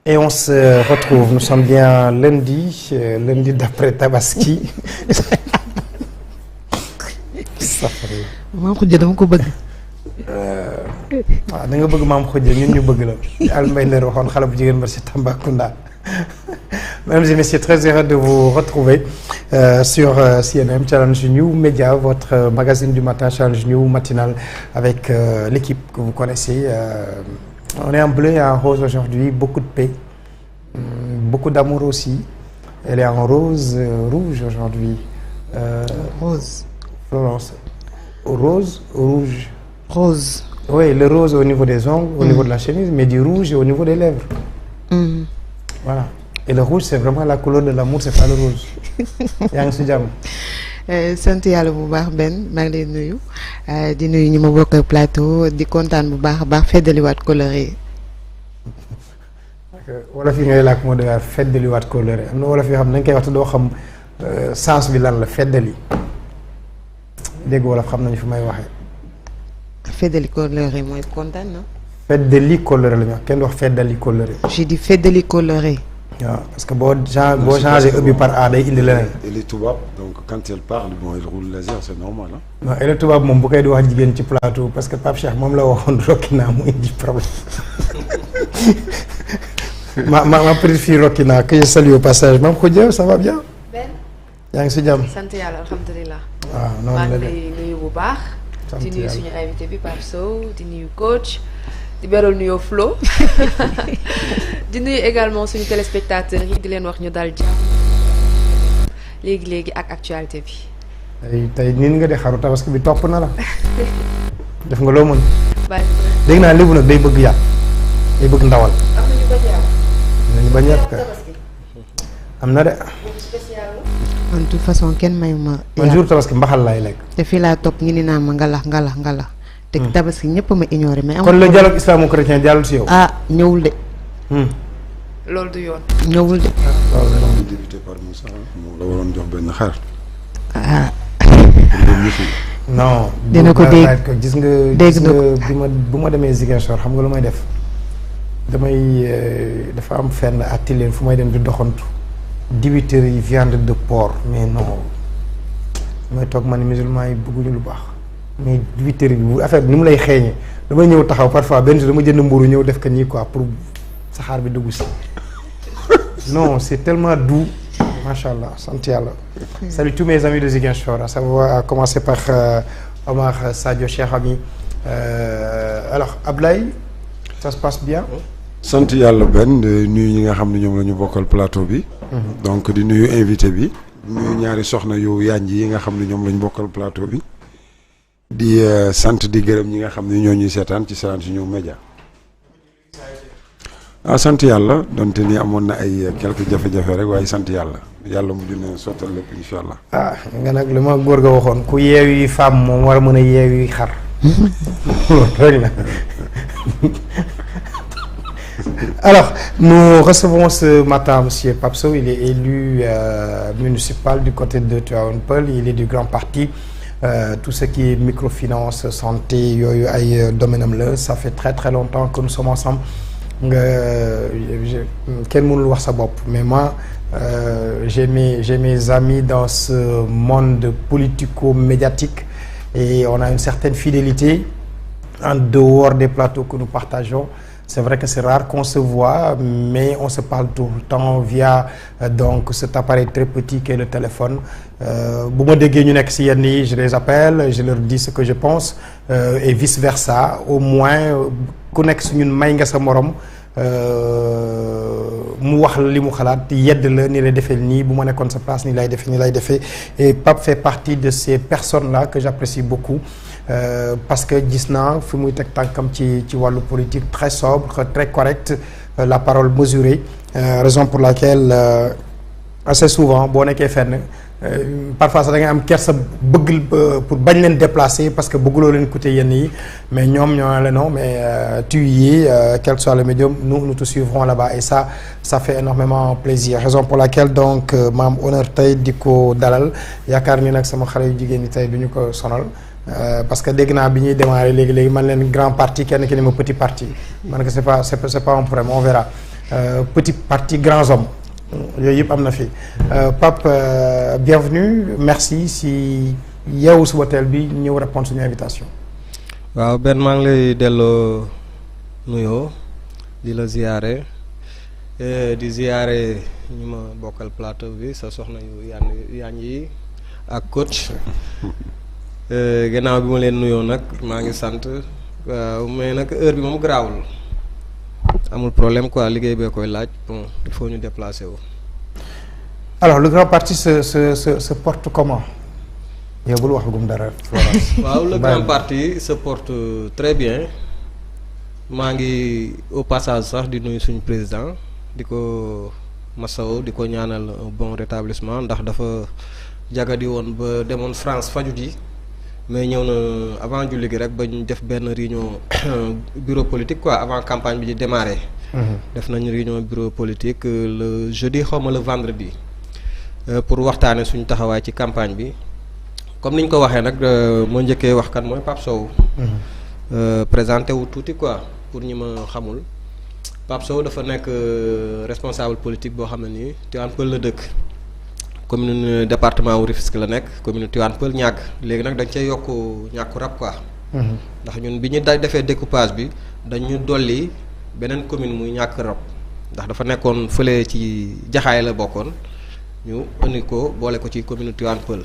Et on se retrouve, nous sommes bien lundi, lundi d'après Tabaski. Maam Khoudia dama ko bëgg. waaw da nga bëgg Maam Khoudia ñun ñu bëgg la. Al Mbaye Nder waxoon xale bu jigéen ba ci Tambacounda. Mesdames et messieurs, très heureux de vous retrouver sur CNM Challenge New Media, votre magazine du matin Challenge New matinal avec l'équipe que vous connaissez. On est en bleu et en rose aujourd'hui, beaucoup de paix, beaucoup d'amour aussi. Elle est en rose, rouge aujourd'hui. Rose. Florence. Rose, rouge. Rose. Oui, le rose au niveau des ongles, au niveau de la chemise, mais du rouge au niveau des lèvres. Voilà. Et le rouge, c'est vraiment la couleur de l'amour, c'est pas le rouge. yaa ngi si jàmm. sant yàlla bu baax Ben maa ngi lay nuyu di nuyu ñi ma bokk plateau di kontaan bu baax a baax feddaliwaat coloré yi. wolof yi ngay làkk moo doon feddaliwaat coloré am na wolof yoo xam ne dañ koy wax te doo xam sens bi lan la feddali dégg wolof xam nañu fi may waxee. feddali coloré mooy kontaan na. feddali coloré la ñu wax kenn du wax feddali coloré. j'ai dit feddali coloré. waaw parce que boo changé E bi par A day indi leneen. Elle est tubaab donc quand elle parle bon elle roule laser c'est normal ah. non elle est tubaab moom bu koy di wax jigéen ci plateau parce que Pape Cheikh moom la waxoon Rokina mu indi problème. ma petite fille Rokina que je salue au passage Mame Khoudia ça va bien. Ben. yaa ngi si jàmm. sant yàlla alhamdulilah. waaw noonu la de maa ngi nuyu bu baax. sant di nuyu yàlla suñu invité bi Pape Sow di nuyu coach. di beral nuyoo Flo. di nuyu également suñu téléspectateurs yi di leen wax ñu dal jàmm. léegi ak actualité bi. tey niin nga di xaru tabaski bi topp na la. def nga loo mën. bàyyi dégg naa lébu nag day bëgg yàpp day bëgg ndawal. am na ñu bañ a am. nañu bañ yàpp am na de. en toute façon kenn mayu ma. man jour tabaski mbaxal laay lekk. te fii laa topp ñu ni naa ma ngalax. te tabaski ñëpp ma ignoré mais. kon le dialogue islamo-chrétien jàllul si yow. ah ñëwul de. loolu du yoon. ñëwul de. waaw débuté par Moussa moom la waroon jox benn xar. ah. non. dina ko dégg ko gis nga. dégg na ko bu ma demee Ziguinchor xam nga lu may def dafa am fenn atelier fu may dem di doxantu. dibiteri yi viande de porc mais non mooy toog ma ne musulman yi bëgguñu lu baax mais dibiteri bi bu affaire bi ni mu lay xeeñee damay ñëw taxaw parfois benn jour dama jënd mburu ñëw def ko nii quoi pour saxaar bi dugg si non c'est tellement doux macha allah sant yàlla. Salut tous mes amis de Ziguinchor à savoir à commencer par Omar Sadio Cheikh Ami alors Ablaye ça se passe bien. sant yàlla benn nuyu ñi nga xam ne ñoom la ñu bokkal plateau bi. donc di nuyu invité bi. nuyu ñaari soxna yu yànj yi nga xam ne ñoom la ñu bokkal plateau bi. di sant di gërëm ñi nga xam ne ñoo ñuy seetaan ci Challenge New Media. sant yàlla donte ni amoon na ay quelques jafe-jafe rek waaye sant yàlla mujj na sottal lépp incha allah. nga nag li ma góor ga waxoon ku yeewi femme moom war a mën a yeewi xar. rek na. Alors, nous recevons ce matin monsieur Pape Sow, il est élu municipal du côté de Tivaouane Peulh, il est du grand parti. Tout ce qui est microfinance, santé, yooyu ay domaine am la, ça fait très très longtemps que nous sommes ensemble. Kenn mënul wax sa bopp mais moi j'ai mes amis dans ce monde politico-médiatique et on a une certaine fidélité en dehors des plateaux que nous partageons. C'est vrai que c'est rare qu'on se voit, mais on se parle tout le temps via donc cet appareil très petit qu'est le téléphone. Bu ma déggee ñu nekk ci yenn yi je les appelle, je leur dis ce que je pense et vice versa. Au moins ku nekk su ñun may nga sa morom mu wax li mu xalaat yedd la ni lay defee nii bu ma nekkoon sa place ni lay defee et Pape fait partie de ces personnes-là que j'apprécie beaucoup. Parce que gis naa fi muy teg tànkam ci wàllu politique très sobre très correct la parole mesurée raison pour laquelle assez souvent boo nekkee fenn parfois sax da ngay am kersa bëgg pour bañ leen déplacer parce que bëgguloo leen coûter yenn yi mais ñoom ñoo la non mais tu y es quel que soit le médium nous te suivrons là-bas et ça fait énormément plaisir raison pour laquelle donc ma am honneur tey di ko dalal yaakaar ni nag sama xale yu jigéen ñi tey du ñu ko sonal. Parce que dégg naa bi ñuy démarrer léegi man leen grand parti kenn ki ne ma petit parti man que c'est pas un problème on verra petit parti grands hommes yooyu yëpp am na fi Pape bienvenue merci si Yeewu Suba Teel bi ñëw répondre suñu invitation. waaw Ben maa ngi lay delloo nuyoo di la ziyaare di ziyaare ñu ma bokkal plateau bi sa soxna yu yaan yi ak coach gannaaw bi ma leen nuyoo nag maa ngi sant waaw mais nag heure bi moom garaawul amul problème quoi liggéey bee koy laaj bon il faut ñu déplacer wu. alors le grand parti se porte comment. yow bul waxagum dara. waaw le grand parti se porte très bien maa ngi au passage sax di nuyu suñu président di ko masaw di ko ñaanal un bon rétablissement ndax dafa jagadi woon ba demoon France faju ji mais ñëw na avant julli gi rek ba ñu def benn réunion bureau politique quoi avant campagne bi di démarrer. def nañu réunion bureau politique le jeudi xawma le vendredi pour waxtaane suñu taxawaay ci campagne bi. comme ni ñu ko waxee nag moo njëkkee wax kan mooy Pape Sow. présenté wu tuuti quoi pour ñi ma xamul Pape Sow dafa nekk responsable politique boo xam ne nii Tivaouane Peulh la dëkk commune département wu Rufisque la nekk commune Tivaouane Peulh ñàkk léegi nag dañ cee yokk ñàkku rab quoi. ndax ñun bi ñu defee découpage bi dañu dolli beneen commune muy ñàkk rab ndax dafa nekkoon fële ci Jaxaay la bokkoon ñu indi ko boole ko ci commune Tivaouane Peulh.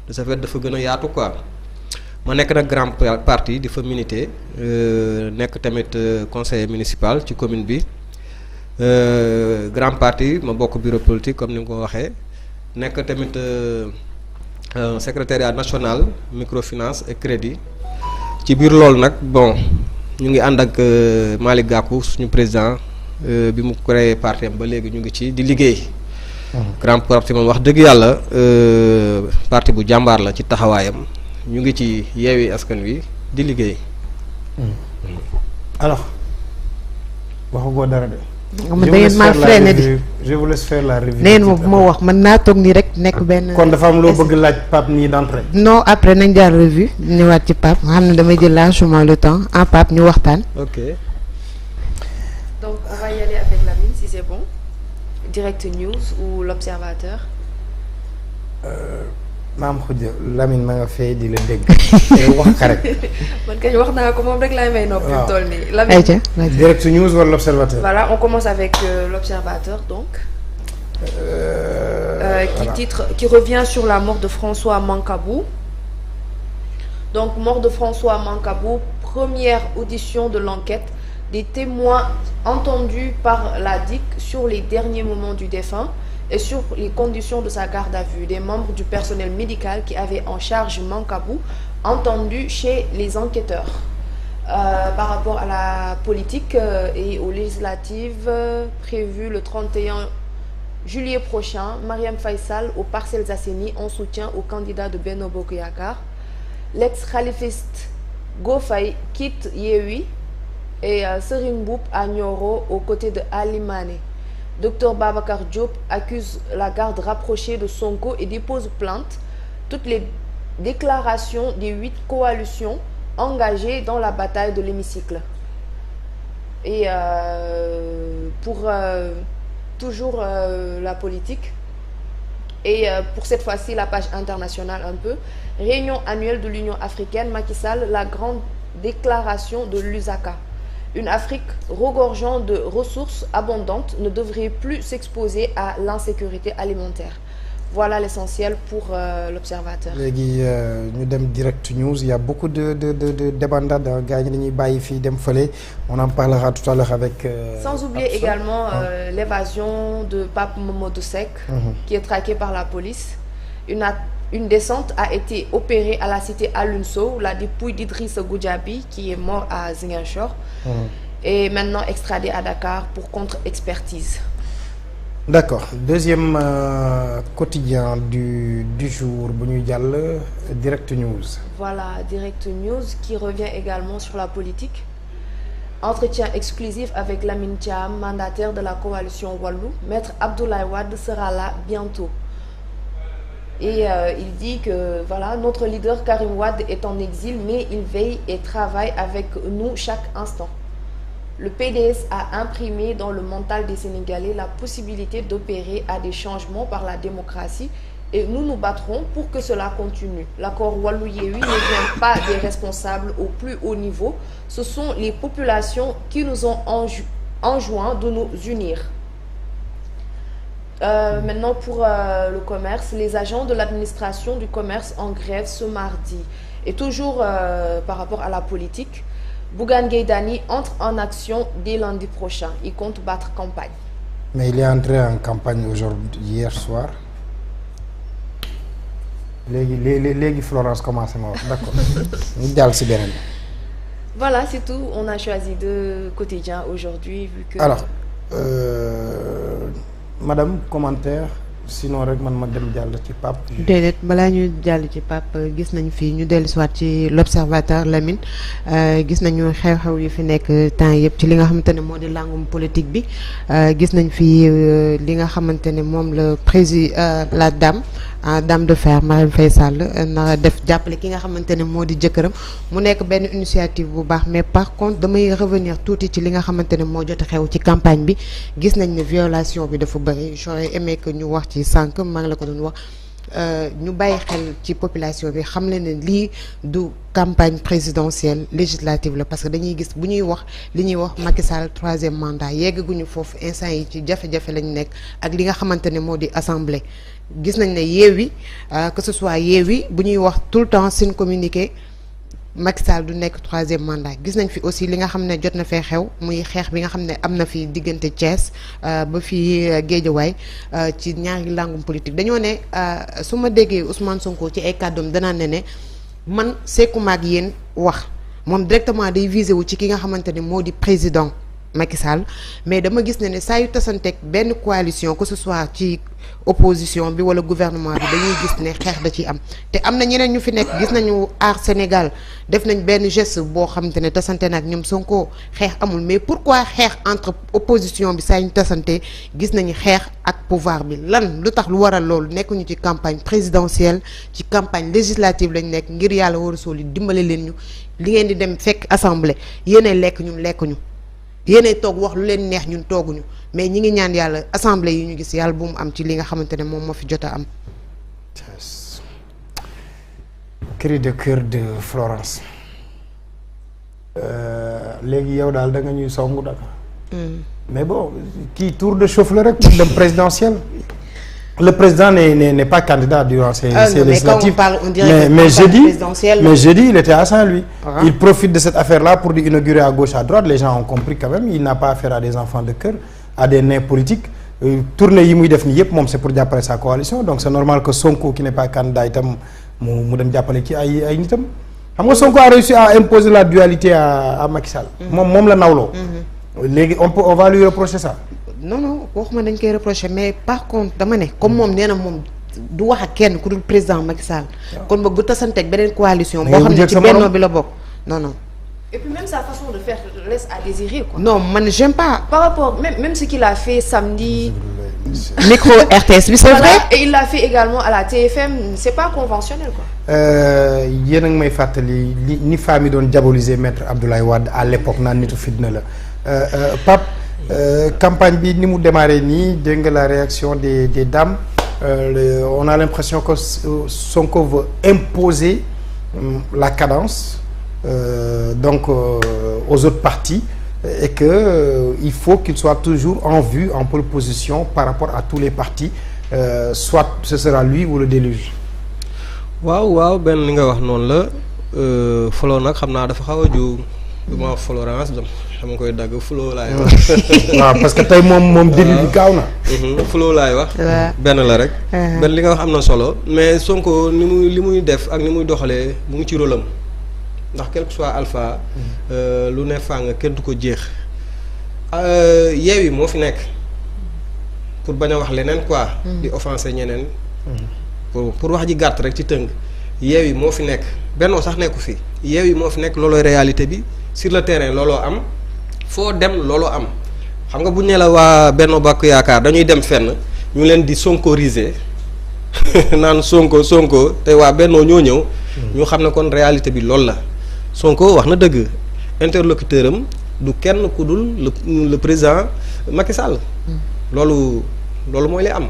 de ce fait dafa gën a yaatu quoi ma nekk nag grand parti di fa militer nekk tamit conseiller municipal ci commune bi grand parti ma bokk bureau politique comme ni nga ko waxee nekk tamit secrétariat national microfinance et crédit ci biir loolu nag bon ñu ngi ànd ak Malick Gakou suñu président bi mu créé parti am ba léegi ñu ngi ci di liggéey. grand parti moom wax dëgg yàlla parti bu jàmbaar la ci taxawaayam ñu ngi ci Yewwi Askan Wi di liggéey. alors waxagoo dara de. je vous laisse faire la revue. neen moom bu ma wax mën naa toog nii rek nekk benn. kon dafa am loo bëgg laaj Pape nii d'entrée. non après nañ jaar revue ñëwaat ci Pape nga xam ne damay jël largement le temps en Pape ñu waxtaan. ok. donc on va y aller avec Lamine si c'est bon. Direct News ou l'Observateur. maam Khoudia Lamine ma nga fee di la dégg. wax ka rek. man kañ wax naa ko moom rek laay may noppi. waaw toll nii Lamine. Direct News wala l'Observateur. voilà on commence avec l'Observateur donc. Qui revient sur la mort de François Mancabou. Donc mort de François Mancabou, première audition de l'enquête. Des témoins entendus par la DIC sur les derniers moments du défunt et sur les conditions de sa garde à vue. Des membres du personnel médical qui avaient en charge Mancabou entendus chez les enquêteurs. Par rapport à la politique et aux législatives prévues le 31 juillet prochain, Marième Faye Sall aux Parcelles Assainies en soutien au candidat de Benno Bokk Yakaar. L'ex-khalifiste Go Faye quitte Yewwi et Serigne Mboup à Nioro aux côtés de Ali Mané. Docteur Babacar Diop accuse la garde rapprochée de Sonko et dépose plainte. Toutes les déclarations des 8 coalitions engagées dans la bataille de l'hémicycle. Et pour toujours la politique et pour cette fois-ci la page internationale un peu. Réunion annuelle de l'Union africaine, Macky Sall, la grande déclaration de Lusaka. Une Afrique regorgeant de ressources abondantes ne devrait plus s'exposer à l'insécurité alimentaire. Voilà l'essentiel pour l'Observateur. Léegi ñu dem Direct News, il y a beaucoup de débandades gars ñi dañuy bàyyi fii dem fële. On en parlera tout à l'heure avec sans oublier également l'évasion de Pape Mamadou Seck qui est traqué par la police. Une descente a été opérée à la cité Alioune Sow, la dépouille d'Idrissa Goudiaby qui est mort à Ziguinchor et maintenant extradé à Dakar pour contre-expertise. D'accord. Deuxième quotidien du jour bu ñuy jàll Direct News. Voilà, Direct News qui revient également sur la politique. Entretien exclusif avec Lamine Thiam, mandataire de la coalition Wallu. Maître Abdoulaye Wade sera là bientôt. Et il dit que voilà, notre leader Karim Wade est en exil, mais il veille et travaille avec nous chaque instant. Le PDS a imprimé dans le mental des Sénégalais la possibilité d'opérer à des changements par la démocratie et nous nous battrons pour que cela continue. L'accord Wallu-Yewwi ne vient pas des responsables au plus haut niveau, ce sont les populations qui nous ont enjoint de nous unir. Maintenant pour le commerce, les agents de l'administration du commerce en grève ce mardi. Et toujours par rapport à la politique, Bougane Gueye Dany entre en action dès lundi prochain. Il compte battre campagne. Mais il est entré en campagne aujourd'hui, hier soir. Légui Florence commence ma wax d'accord. Ñu jàll ci beneen. Voilà, c'est tout. On a choisi deux quotidiens aujourd'hui vu que. Alors, madame, commentaire. Sinon rek man ma dem jàll ci Pape. déedéet balaa ñu jàll ci Pape gis nañ fi ñu dellu si waat ci l'observateur Lamine gis nañu xew-xew yi fi nekk temps yëpp ci li nga xamante ne moo di langum politique bi gis nañ fi li nga xamante ne moom la dame de fer Marième Faye Sall na def jàppale ki nga xamante ne moo di jëkkëram mu nekk benn initiative bu baax mais par contre damay revenir tuuti ci li nga xamante ne moo jot a xew ci campagne bi gis nañ ne violation bi dafa bëri j'aurais aimé que ñu wax ci sànq maa ngi la ko doon wax ñu bàyyi xel ci population bi xam le ne lii du campagne présidentielle législative la parce que dañuy gis bu ñuy wax li ñuy wax Macky Sall 3e mandat yeggaguñu foofu instant yi ci jafe-jafe lañ nekk ak li nga xamante ne moo di assemblée gis nañ ne Yewwi que ce soit Yewwi bu ñuy wax tout le temps seen communiqué Macky Sall du nekk 3e mandat gis nañ fi aussi li nga xam ne jot na fee xew muy xeex bi nga xam ne am na fi diggante Thiès ba fii Guédiawaye ci ñaari langum politique dañoo ne su ma déggee Ousmane Sonko ci ay kàddoom danaa ne man sekkuma ak yéen wax moom directement day visé wu ci ki nga xamante ne moo di président Macky Sall mais dama gis ne saa yu tasanteeg benn coalition que ce soit ci opposition bi wala gouvernement bi dañuy gis ne xeex da ciy am te am na ñeneen ñu fi nekk gis nañu Aar Sénégal def nañ benn geste boo xamante ne tasante nag ñoom Sonko xeex amul mais pourquoi xeex entre opposition bi saa ñu tasante gis nañu xeex ak pouvoir bi lan lu tax lu waral loolu nekkuñu ci campagne présidentielle ci campagne législative lañ nekk ngir yàlla war a sóoli dimbale leen ñu li ngeen di dem fekk assemblée yéenay lekk ñun lekkuñu yéenay toog wax lu leen neex ñun tooguñu mais ñi ngi ñaan yàlla assemblée yi ñu gis yàlla bu mu am ci li nga xamante ne moom moo fi jot a am. Cri de cœur de Florence. léegi yow daal da nga ñuy songu daka mais bon kii tour de chauffe la rek pour dem présidentiel. Le président n'est pas candidat durant ces législatives. Mais jeudi, il était à Saint-Louis. Il profite de cette affaire-là pour inaugurer à gauche, à droite. Les gens ont compris quand même. Il n'a pas affaire à des enfants de cœur, à des nains politiques. Tourner yi def ni yépp mom c'est pour jàppale sa coalition. Donc c'est normal que Sonko qui n'est pas candidat itam mu dem jàppale ki ay nitam. Xam nga Sonko a réussi à imposer la dualité à Macky Sall. Mom la nawlo. Légui on va lui reprocher ça. Non waxuma dañ koy reprocher mais par contre dama ne comme moom nee na moom du wax ak kenn ku dul président Macky Sall kon boog bu tasanteeg beneen coalition boo xam ne ci Benno bi la bokk non et puis même sa façon de faire laisse à désirer quoi. Non man j'aime pas par rapport même ce qu'il a fait samedi micro RTS bi c'est vrai et il l'a fait également à la TFM c'est pas conventionnel quoi. Yéen a ngi may fàttali ni femme yi doon diaboliser maître Abdoulaye Wade à l'époque naan nitu fitna la Pape campagne bi ni mu démarré nii dégg nga la réaction des dames on a l'impression que Sonko veut imposer la cadence donc aux autres partis et que il faut qu'il soit toujours en vue en pole position par rapport à tous les partis soit ce sera lui ou le déluge. waaw benn li nga wax noonu la Flo nag xam naa dafa xaw a ju ma Florence xam nga koy dagg Flo laay wax. waaw parce que tey moom début bi gaaw na. Flo laay wax. benn la rek. benn li nga wax am na solo mais Sonko li muy def ak ni muy doxalee mu ngi ci rôle am ndax quel que soit alpha. lu ne fàng kenn du ko jeex. Yewwi moo fi nekk pour bañ a wax leneen quoi. di offenser ñeneen. pour wax ji gàtt rek ci tënk Yewwi moo fi nekk Benno sax nekku fi Yewwi moo fi nekk loolooy réalité bi sur le terrain looloo am foo dem looloo am xam nga bu ñu ne la waa Benno Bokk Yaakaar dañuy dem fenn ñu leen di sonkoriser naan Sonko te waa Benno ñoo ñëw. ñu xam ne kon réalité bi loolu la Sonko wax na dëgg interlocuteur am du kenn ku dul le président Macky Sall. loolu mooy li am.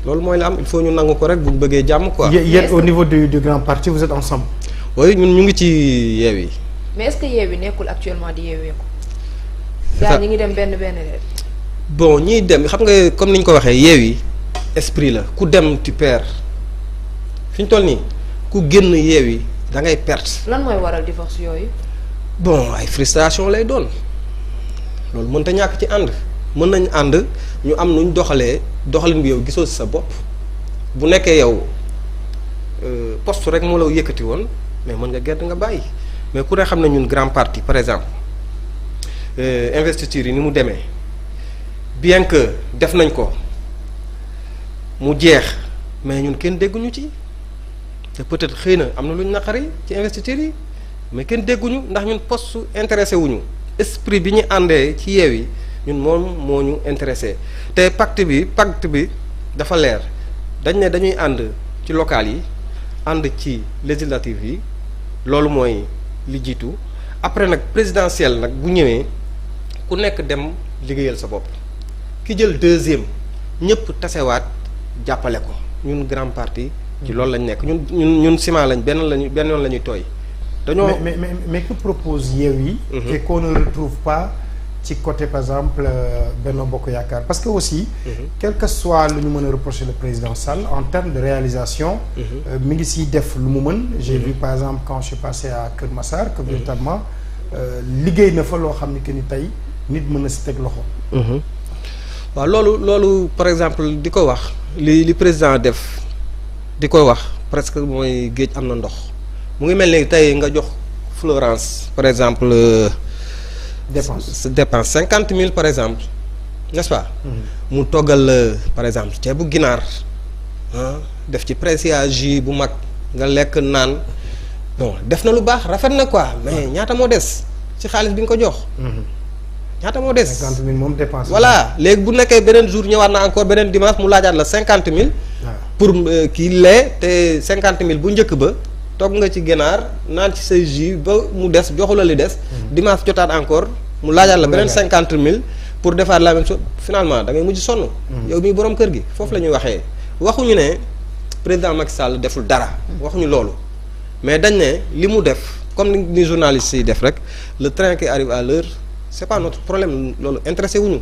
loolu mooy li am il faut ñu nangu ko rek bu ñu bëggee jàmm quoi. yéen au niveau du grand parti vous êtes ensemble. oui ñun ñu ngi ci Yewwi. mais est-ce que Yewwi nekkul actuellement di yeeweeku. gaa ñi ngi dem benn de. bon ñiy dem xam nga comme ni ñu ko waxee Yewwi esprit la ku dem tu perds fi ñu toll nii ku génn Yewwi da ngay perte. lan mooy waral divorce yooyu. bon ay frustration lay doon loolu mënta ñàkk ci ànd mën nañ ànd ñu am nuñ doxalee doxalin bi yow gisoo si sa bopp bu nekkee yow poste rek moo la yëkkati woon mais mën nga gedd nga bàyyi mais ku ne xam ne ñun grand parti par exemple investiture yi ni mu demee bien que def nañ ko mu jeex mais ñun kenn dégguñu ci te peut-être xëy na am na lu ñu naqari ci investiture yi mais kenn dégguñu ndax ñun poste intéressé wuñu esprit bi ñu àndee ci Yewwi ñun moom moo ñu intéressé te pacte bi dafa leer dañ ne dañuy ànd ci local yi ànd ci législative yi loolu mooy li jiitu après nag présidentielle nag bu ñëwee ku nekk dem liggéeyal sa bopp ki jël deuxième ñëpp tasewaat jàppale ko ñun grand parti ci loolu lañ nekk ñun ciment lañ benn yoon la ñuy tooy. dañoo mais que propose Yewwi et qu'on ne retrouve pas ci côté par exemple Benno Bokk Yaakaar parce que aussi quel que soit lu ñu mën a reprocher le président Sall en termes de réalisation mi ngi siy def lu mu mën j'ai vu par exemple quand je suis passé à Kër Massar que véritablement liggéey na fa loo xam ni que ni tey nit mën na si teg loxo waaw loolu par exemple di ko wax li président def di ko wax presque mooy géej am na ndox mu ngi mel ni tey nga jox Florence par exemple dépense 50 000 par exemple n'est-ce pas mu toggal par exemple ceebu ginaar def ci pressage bu mag nga lekk naan bon def na lu baax rafet na quoi mais ñaata moo des ci xaalis bi nga ko jox ñaata moo des 50 000 moom dépense voilà léegi bu nekkee beneen jour ñëwaat na encore beneen dimanche mu laajaat la 50 000 pour kii lee te 50 000 bu njëkk ba toog nga ci ginaar naan ci say jus ba mu des joxu la li des dimanche jotaat encore mu laajaat la beneen 50 000 pour defaat la même chose finalement da ngay mujj sonn yow mii borom kër gi foofu la ñuy waxee waxuñu ne président Macky Sall deful dara waxuñu loolu mais dañ ne li mu def comme ni journalistes yi def rek le train qui arrive à l'heure c'est pas notre problème loolu intéressé wuñu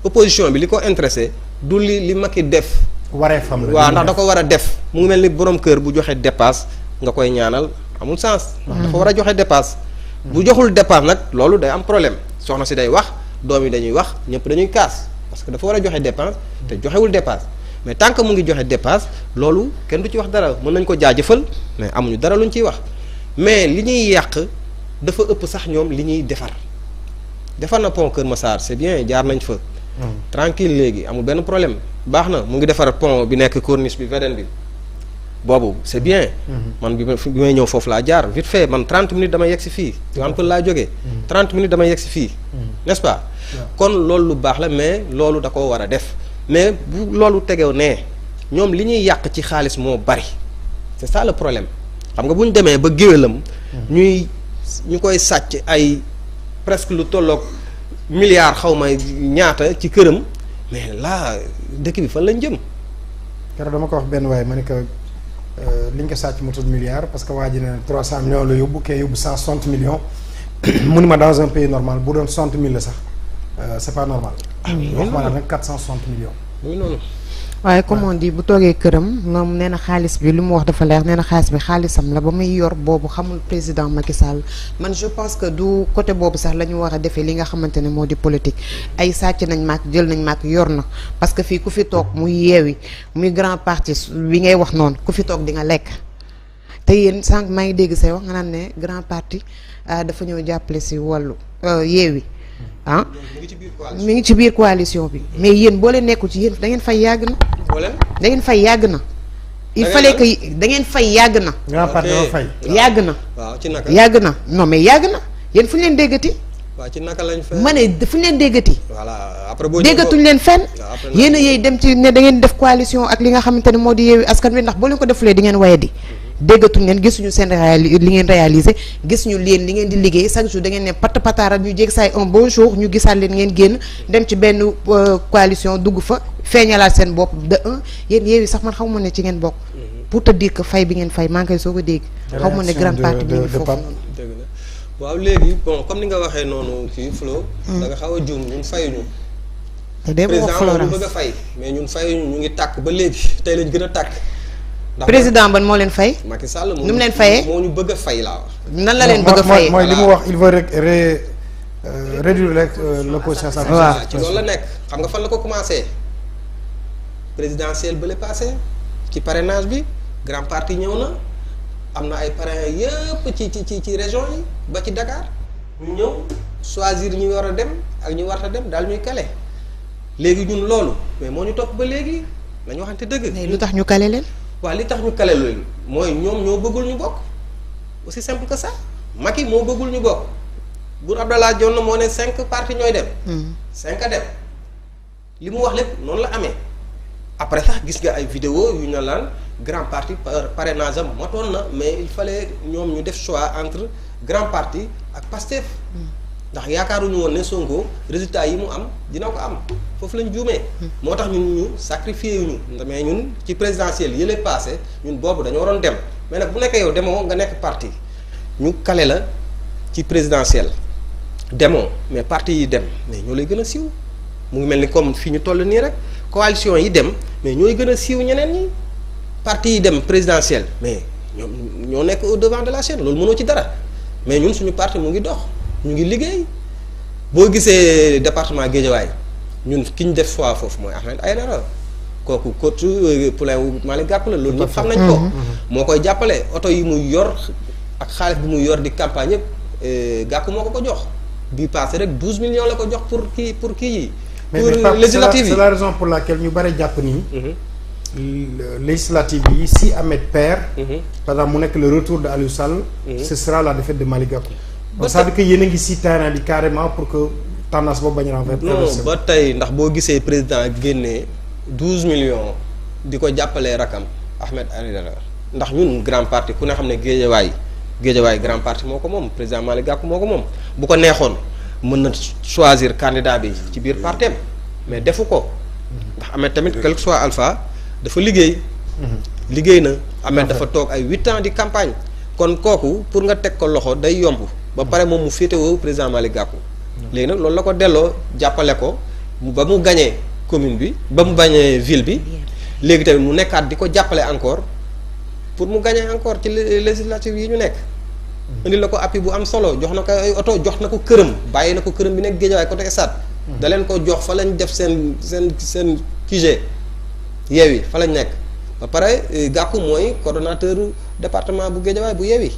opposition bi li ko intéressé du li Macky def waree fam la waaw ndax da ko war a def mu ngi mel ni borom kër bu joxe dépasse nga koy ñaanal amul sens ndax dafa war a joxe dépasse bu joxul dépasse nag loolu day am problème soxna si day wax doom yi dañuy wax ñëpp dañuy kaas parce que dafa war a joxe dépense te joxewul dépasse mais tant que mu ngi joxe dépasse loolu kenn du ci wax dara mën nañ ko jaajëfal mais amuñu dara luñ ciy wax mais li ñuy yàq dafa ëpp sax ñoom li ñuy defar na pont Kër Massar c'est bien jaar nañ fa tranquille léegi amul benn problème baax na mu ngi defar pont bi nekk corniche bi VDN bi boobu c'est bien man bi may ñëw foofu laa jaar vite fait man 30 minutes damay yegg si fii Tivaouane Peulh laa jógee 30 minutes damay yegg si fii n'est-ce pas kon loolu lu baax la mais loolu da koo war a def mais bu loolu tegew nee ñoom li ñuy yàq ci xaalis moo bari c'est ça le problème xam nga bu ñu demee ba géwélam ñu koy sàcc ay presque lu tolloog milliard xaw ma ñaata ci këram mais là dëkk bi fan lañ jëm keroog dama ko wax benn waaye ma ne que li ñu ko sàcc mu tudd milliard parce que waa ji ne 300 millions la yóbbu kee yóbbu 160 millions mu ni ma dans un pays normal bu doon 60 000 la sax c'est pas normal. wax ma la nag 460 millions. muy noonu. waaye comme on dit bu toogee këram moom nee na xaalis bi li mu wax dafa leer nee na xaalis bi xaalisam la ba muy yor boobu xamul président Macky Sall man je pense que du côté boobu sax la ñu war a defee li nga xamante ne moo di politique ay sàcc nañ maak jël nañ maak yor na parce que fii ku fi toog muy Yewwi muy grand parti bi ngay wax noonu ku fi toog di nga lekk te yéen sànq maa ngi dégg say wax nga naan ne grand parti dafa ñëw jàppale si wàllu Yewwi ah mi ngi ci biir coalition bi mais yéen boo leen nekkul ci yéen da ngeen fay yàgg na. da ngeen fay yàgg na. il fallait que da ngeen fay yàgg na. grand parti doo fay. yàgg na. waaw ci naka yàgg na non mais yàgg na yéen fu ñu leen déggati. waaw ci naka lañ fay. ma ne fu ñu leen déggati. voilà après boo déggatuñ leen fenn. yéen a yey dem ci ne da ngeen def coalition ak li nga xamante ne moo di Yewwi Askan Wi ndax boo leen ko defulee di ngeen wayadi. déggatuñ leen gisuñu seen li ngeen réaliser gisuñu leen li ngeen di liggéey chaque jour da ngeen ne pat pataaral ñu jég saay un bon jour ñu gisaat leen ngeen génn dem ci benn coalition dugg fa feeñalaat seen bopp de un yéen Yewwi sax man xaw ma ne ci ngeen bokk pour te dire que fay bi ngeen fay maa ngi koy soog a dégg xaw ma ne grande partie bi ngi foofu noonu waaw léegi bon comme ni nga waxee noonu kii Flo da nga xaw a juum ñun fayuñu président ñu bëgg a fay mais ñun fayuñu ñu ngi tàkk ba léegi tey lañ gën a tàkk président ban moo leen fay Macky Sall nu mu leen fayee moo ñu bëgg a fay laa wax nan la leen bëgg a fayee mooy li mu wax il veut réduire l'opposition waaw ci loolu la nekk xam nga fan la ko commencé présidentielle bële passé ci parrainage bi grand parti ñëw na am na ay parrains yëpp ci région yi ba ci Dakar ñu ñëw choisir ñu war a dem ak ñu war a dem daal ñuy kale léegi ñun loolu mais moo ñu topp ba léegi nañu waxante dëgg. mais lu tax ñu kale leen. waaw li tax ñu kale leen mooy ñoom ñoo bëggul ñu bokk aussi simple que ça Macky moo bëggul ñu bokk Boun Abdallah Dionne moo ne 5 partis ñooy dem. 5 a dem li mu wax lépp noonu la amee après sax gis nga ay vidéo yu ñu laan grand parti parrainage am matoon na mais il fallait ñoom ñu def choix entre grand parti ak Pastef. ndax yaakaaruñu woon ne Sonko résultat yi mu am dina ko am foofu lañ juumee. moo tax ñun ñu sacrifié ñu mais ñun ci présidentielle yële passé ñun boobu dañoo waroon dem mais nag bu nekkee yow demoo nga nekk parti ñu kale la ci présidentielle demoo mais parti yi dem mais ñoo lay gën a siiw mu ngi mel ni comme fii ñu toll nii rek coalition yi dem mais ñooy gën a siiw ñeneen ñi parti yi dem présidentielle mais ñoo nekk au devant de la chaîne loolu mënoo ci dara mais ñun suñu parti mu ngi dox. ñu ngi liggéey boo gisee département Guédiawaye ñun ki ñu def choix foofu mooy Ahmed Aïdara kooku coach poulain wu Malick Gakou la loolu ñëpp xam nañ ko moo koy jàppale oto yi muy yor ak xaalis bi muy yor di campagne yëpp Gakou moo ko jox bii passé rek 12 millions la ko jox pour kii yi pour législative yi c'est la raison pour laquelle ñu bari jàpp nii législative yi si Ahmed perd par exemple mu nekk le retour de Aliou Sall ce sera la défaite de Malick Gakou ça veut dire que yéen a ngi si terrain bi carrément pour que tendance boobu bañ a renverser. non ba tey ndax boo gisee président génnee 12 millions di ko jàppalee rakam Ahmed Aïdara ndax ñun grand parti ku ne xam ne Guédiawaye grand parti moo ko moom président Malick Gakou moo ko moom bu ko neexoon mën na choisir candidat bi ci biir partem mais defu ko ndax Ahmed tamit quel que soit alpha dafa liggéey. liggéey na Ahmed dafa toog ay 8 ans di campagne kon kooku pour nga teg ko loxo day yomb. ba pare moom mu féetewoo président Malick Gakou léegi nag loolu la ko delloo jàppale ko ba mu gañee commune bi ba mu bañee ville bi léegi tamit mu nekkaat di ko jàppale encore pour mu gañee encore ci législative yi ñu nekk indi la ko appui bu am solo jox na ko ay oto jox na ko këram bàyyi na ko këram bi nekk Guédiawaye côté Stade da leen ko jox fa lañ def seen QG Yewwi fa lañ nekk ba pare Gakou mooy coordonnateur département bu Guédiawaye bu Yewwi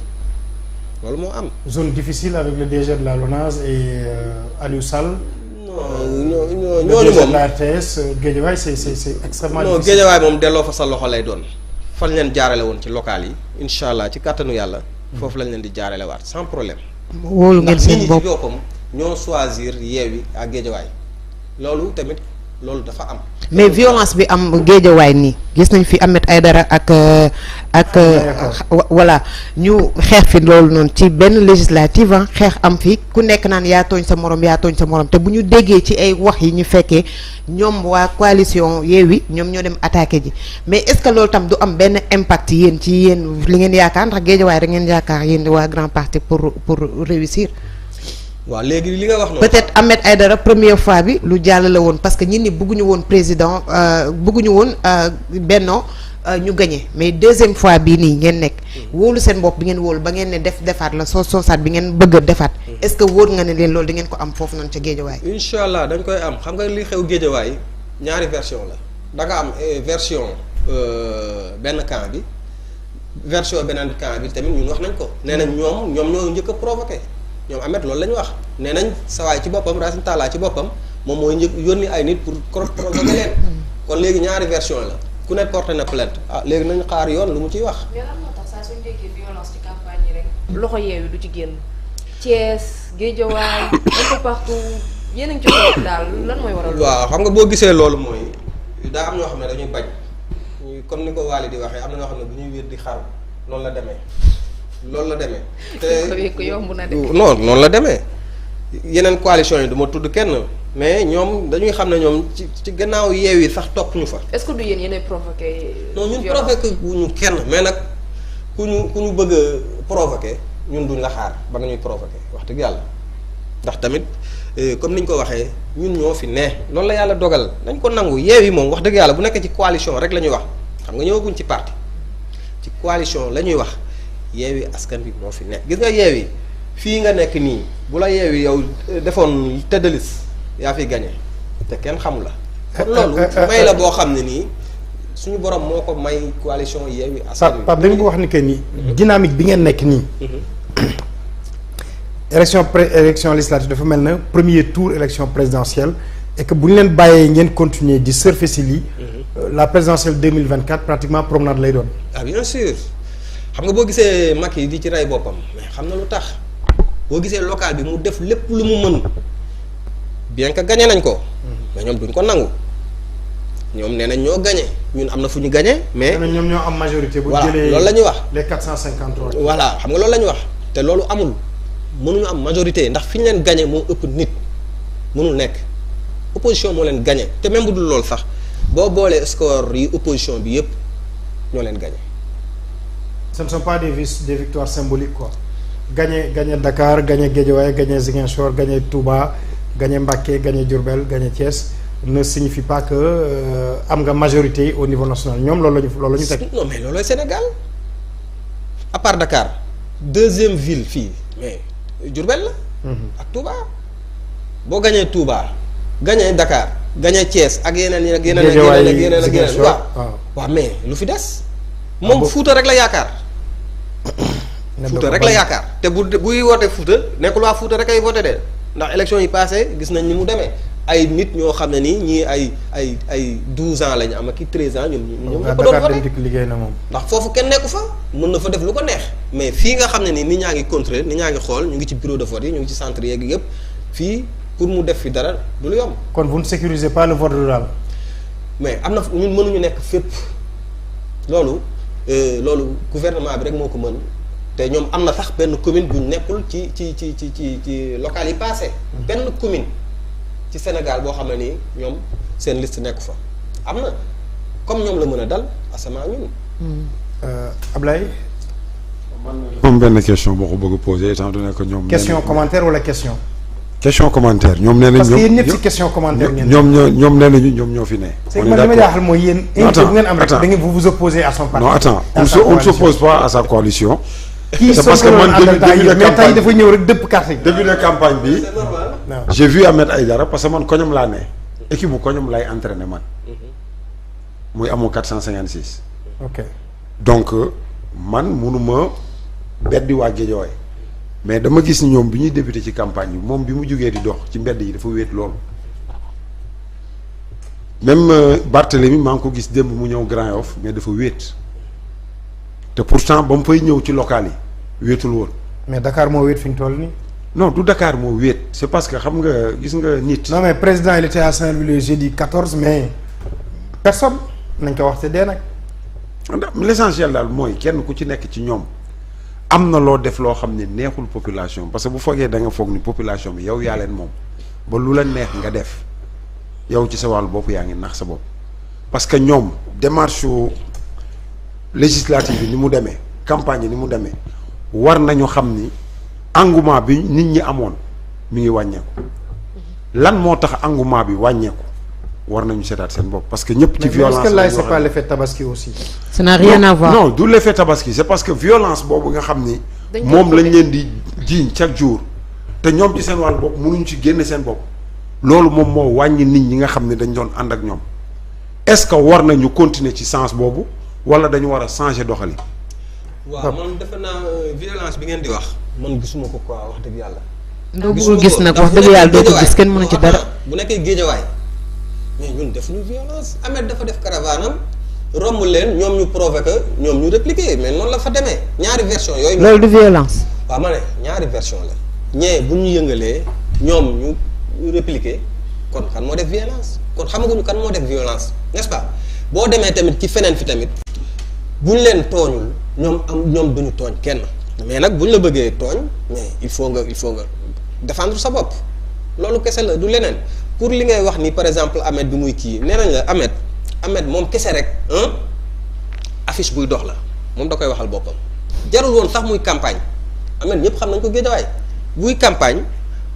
loolu moo am. zone difficile avec le DG de la LONASE et Aliou Sall. ñooñu le DG moom de la RTS Guédiawaye c'est extrêmement difficile. non Guédiawaye moom delloo fa sa loxo lay doon fan leen jaarale woon ci local yi incha allah ci kàttanu yàlla. foofu lañ leen di jaarale waat sans problème. wóolu ngeen seen bopp ndax nit ñi ci boppam ñoo choisir Yewwi ak Guédiawaye loolu tamit loolu dafa am. mais violence bi am Guédiawaye nii gis nañ fi Ahmed Aïdara ak voilà ñu xeex fi loolu noonu ci benn législative xeex am fi ku nekk naan yaa tooñ sa morom te bu ñu déggee ci ay wax yi ñu fekkee ñoom waa coalition Yewwi ñoom ñoo dem attaqué ji mais est-ce que loolu tam du am benn impact yéen ci yéen li ngeen yaakaar ndax Guédiawaye rek ngeen yaakaar yéen waa grand parti pour réussir. waaw léegi li nga wax noonu. peut-être Ahmed Aïdara première fois bi lu jàll la woon parce que ñit ñi bëgguñu woon président bëgguñu woon Benno ñu gagné mais deuxième fois bii nii ngeen nekk wóolu seen bopp bi ngeen wóolu ba ngeen ne defaat la soosaat bi ngeen bëgg a defaat est-ce que wóor nga ne leen loolu di ngeen ko am foofu noonu ca Guédiawaye. incha allah dañ koy am xam nga li xew Guédiawaye ñaari version la da nga am version benn camp bi version beneen camp bi tamit ñun wax nañ ko nee nañ ñoom ñoo njëkk a provoqué. ñoom Ahmed loolu la ñu wax nee nañ sawaay ci boppam Racine Talla ci boppam moom mooy yónni ay nit pour provoquer leen kon léegi ñaari version la ku ne porté na plainte léegi nañu xaar yoon lu mu ciy wax. mais lan moo tax saa suñu déggee violence ci campagne yi rek. loxo Yewwi du ci génn Thiès Guédiawaye un peu partout yéen a ngi ci toog daal lan mooy waral. waaw xam nga boo gisee loolu mooy daa am ñoo xam ne dañuy bañ comme ni ko Waly di waxee am na ñoo xam ne bu ñuy wér di xaru noonu la demee loolu la demee. te yomb na de. non noonu la demee yeneen coalition yi du ma tudd kenn mais ñoom dañuy xam ne ñoom ci gannaaw Yewwi sax topp ñu fa. est-ce que du yéen yéenay provoqué. non ñun provoqué wuñu kenn mais nag ku ñu bëgg a provoqué ñun duñ la xaar ba nga ñuy provoqué wax dëgg yàlla ndax tamit comme niñ ko waxee ñun ñoo fi ne loolu la yàlla dogal dañ ko nangu Yewwi moom wax dëgg yàlla bu nekkee ci coalition rek la ñuy wax xam nga ñëwaguñ ci parti ci coalition la ñuy wax Yewwi askan bi moo fi ne gis nga Yewwi fii nga nekk nii bu la Yewwi yow defoon tête de liste yaa fi gagné te kenn xamu la kon loolu may la boo xam ne nii suñu borom moo ko may coalition Yewwi askan wi. Pape dañu ko wax ni que ni dynamique bi ngeen nekk nii. élection législative dafa mel na premier tour élection présidentielle et que bu ñu leen bàyyee ngeen continuer di surfer si lii. la présidentielle 2024 pratiquement promenade lay doon. ah bien sûr xam nga boo gisee Macky di ci rey boppam mais xam na lu tax boo gisee local bi mu def lépp lu mu mën bien que gagné nañ ko. mais ñoom duñ ko nangu. ñoom nee nañ ñoo gagné ñun am na fu ñu gagné mais. nee ñoom ñoo am majorité. bu voilà jëlee loolu la ñuy wax. les 453. voilà xam nga loolu la ñuy wax te loolu amul mënuñu am majorité ndax fi ñu leen gagné moo ëpp nit mënul nekk opposition moo leen gagné te même bu dul loolu sax boo boolee score yi opposition bi yëpp ñoo leen gagné. ce ne sont pas des victoires symboliques quoi. gagné Dakar gagné Guédiawaye gagné Ziguinchor gagné Touba gagné Mbacké gagné Diourbel gagné Thiès. ne signifie pas que am nga majorité au niveau national ñoom loolu la ñu teg. non mais loolooy Sénégal à part Dakar deuxième ville fii mais Diourbel la. ak Touba boo gañee Touba gañee Dakar gañee Thiès ak yeneen ak yeneen ak yeneen ak yeneen ak yeneen waaw mais lu fi des. moom Fuuta rek la yaakaar. Fuuta rek la yaakaar te buy woote Fuuta nekkul waa Fuuta rek ay voté de ndax élection yi passé gis nañ ni mu demee. ay nit ñoo xam ne nii ñii ay 12 ans lañu am ak i 13 ans ñoom ñoo ko doon voté liggéey na moom ndax foofu kenn nekku fa mën na fa def lu ko neex mais fii nga xam ne nii nit ñaa ngi contrôler nit ñaa ngi xool ñu ngi ci bureau de vote yi ñu ngi ci centre yeeg yëpp fii pour mu def fi dara du lu yomb. kon vous ne sécurisez pas le vote rural. mais am na ñun mënuñu nekk fépp loolu gouvernement bi rek moo ko mën te ñoom am na sax benn commune bu nekkul ci local yi passé benn commune. ci Sénégal boo xam ne nii ñoom seen liste nekk fa am na comme ñoom la mën a dal asamaan ñun. Ablaye. moom benn question boo ko bëgg a poser étant donné que ñoom. question commentaire wala question. question commentaire ñoom nee nañ. parce que yéen ñëpp ci question commentaire ngeen. ñoom nee nañu ñoom ñoo fi ne. c'est que man li ma jaaxal mooy yéen. invité bu ngeen am rek da ngeen vous opposez à son parti. non attends on ne s'oppose pas à sa coalition. c'est parce que man mais tey dafa ñëw rek dëpp carte yi. début de campagne bi. j'ai vu Ahmed Aïdara parce que man koñom laa ne. équipe bu koñom lay entraîné man. muy amoo 456. ok donc man munuma beddi waa Guédiawaye mais dama gis ni ñoom bi ñuy débuté ci campagne bi moom bi mu jógee di dox ci mbedd yi dafa wéet loolu. même Barthélemy maa ngi ko gis démb mu ñëw Grand Yoff mais dafa wéet te pourtant ba mu fay ñëw ci local yi wéetul woon. mais Dakar moo wéet fi ñu toll nii. non du Dakar moo wéet c'est parce que xam nga gis nga nit. non mais président il était à Saint-Louis le jeudi 14 mais personne nañ ko wax te dee nag. l'essentiel daal mooy kenn ku ci nekk ci ñoom am na loo def loo xam ne neexul population parce que bu foogee da nga foog ni population bi yow yaa leen moom ba lu la neex nga def yow ci sa wàllu bopp yaa ngi nax sa bopp parce que ñoom démarche législative bi ni mu demee campagne yi ni mu demee war nañu xam ni engouement bi nit ñi amoon mi ngi wàññeeku lan moo tax engouement bi wàññeeku war nañu seetaat seen bopp parce que ñëpp ci violence mais est-ce que là c'est pas l'effet tabaski aussi. ça n'a rien à voir non du l'effet tabaski c'est parce que violence boobu nga xam ni moom lañ leen di jiiñ chaque jour te ñoom ci seen wàllu bopp mënuñ ci génne seen bopp loolu moom moo wàññi nit ñi nga xam ne dañ doon ànd ak ñoom est-ce que war nañu continuer ci sens boobu wala dañu war a changer doxali. waaw man defe naa violence bi ngeen di wax man gisuma ko quoi wax dëgg yàlla. doo bëgg gis nag wax dëgg yàlla doo ko gis kenn mënu ci dara. bu nekkee géejawaay mais ñun defuñu violence Ahmed dafa def caravanam romb leen ñoom ñu provoqué ñoom ñu répliqué mais noonu la fa demee ñaari version yooyu. loolu du violence. waaw ma ne ñaari version la ñee bu ñu yëngalee ñoom ñu répliqué kon kan moo def violence kon xamaguñu kan moo def violence n'est-ce pas boo demee tamit ci feneen fi tamit buñ leen tooñul ñoom duñu tooñ kenn mais nag bu ñu la bëggee tooñ mais il faut nga défendre sa bopp loolu kese la du leneen pour li ngay wax ni par exemple Ahmed bi muy kii nee nañ la Ahmed moom kese rek affiche buy dox la moom da koy waxal boppam jarul woon sax muy campagne Ahmed ñëpp xam nañ ko Guédiawaye buy campagne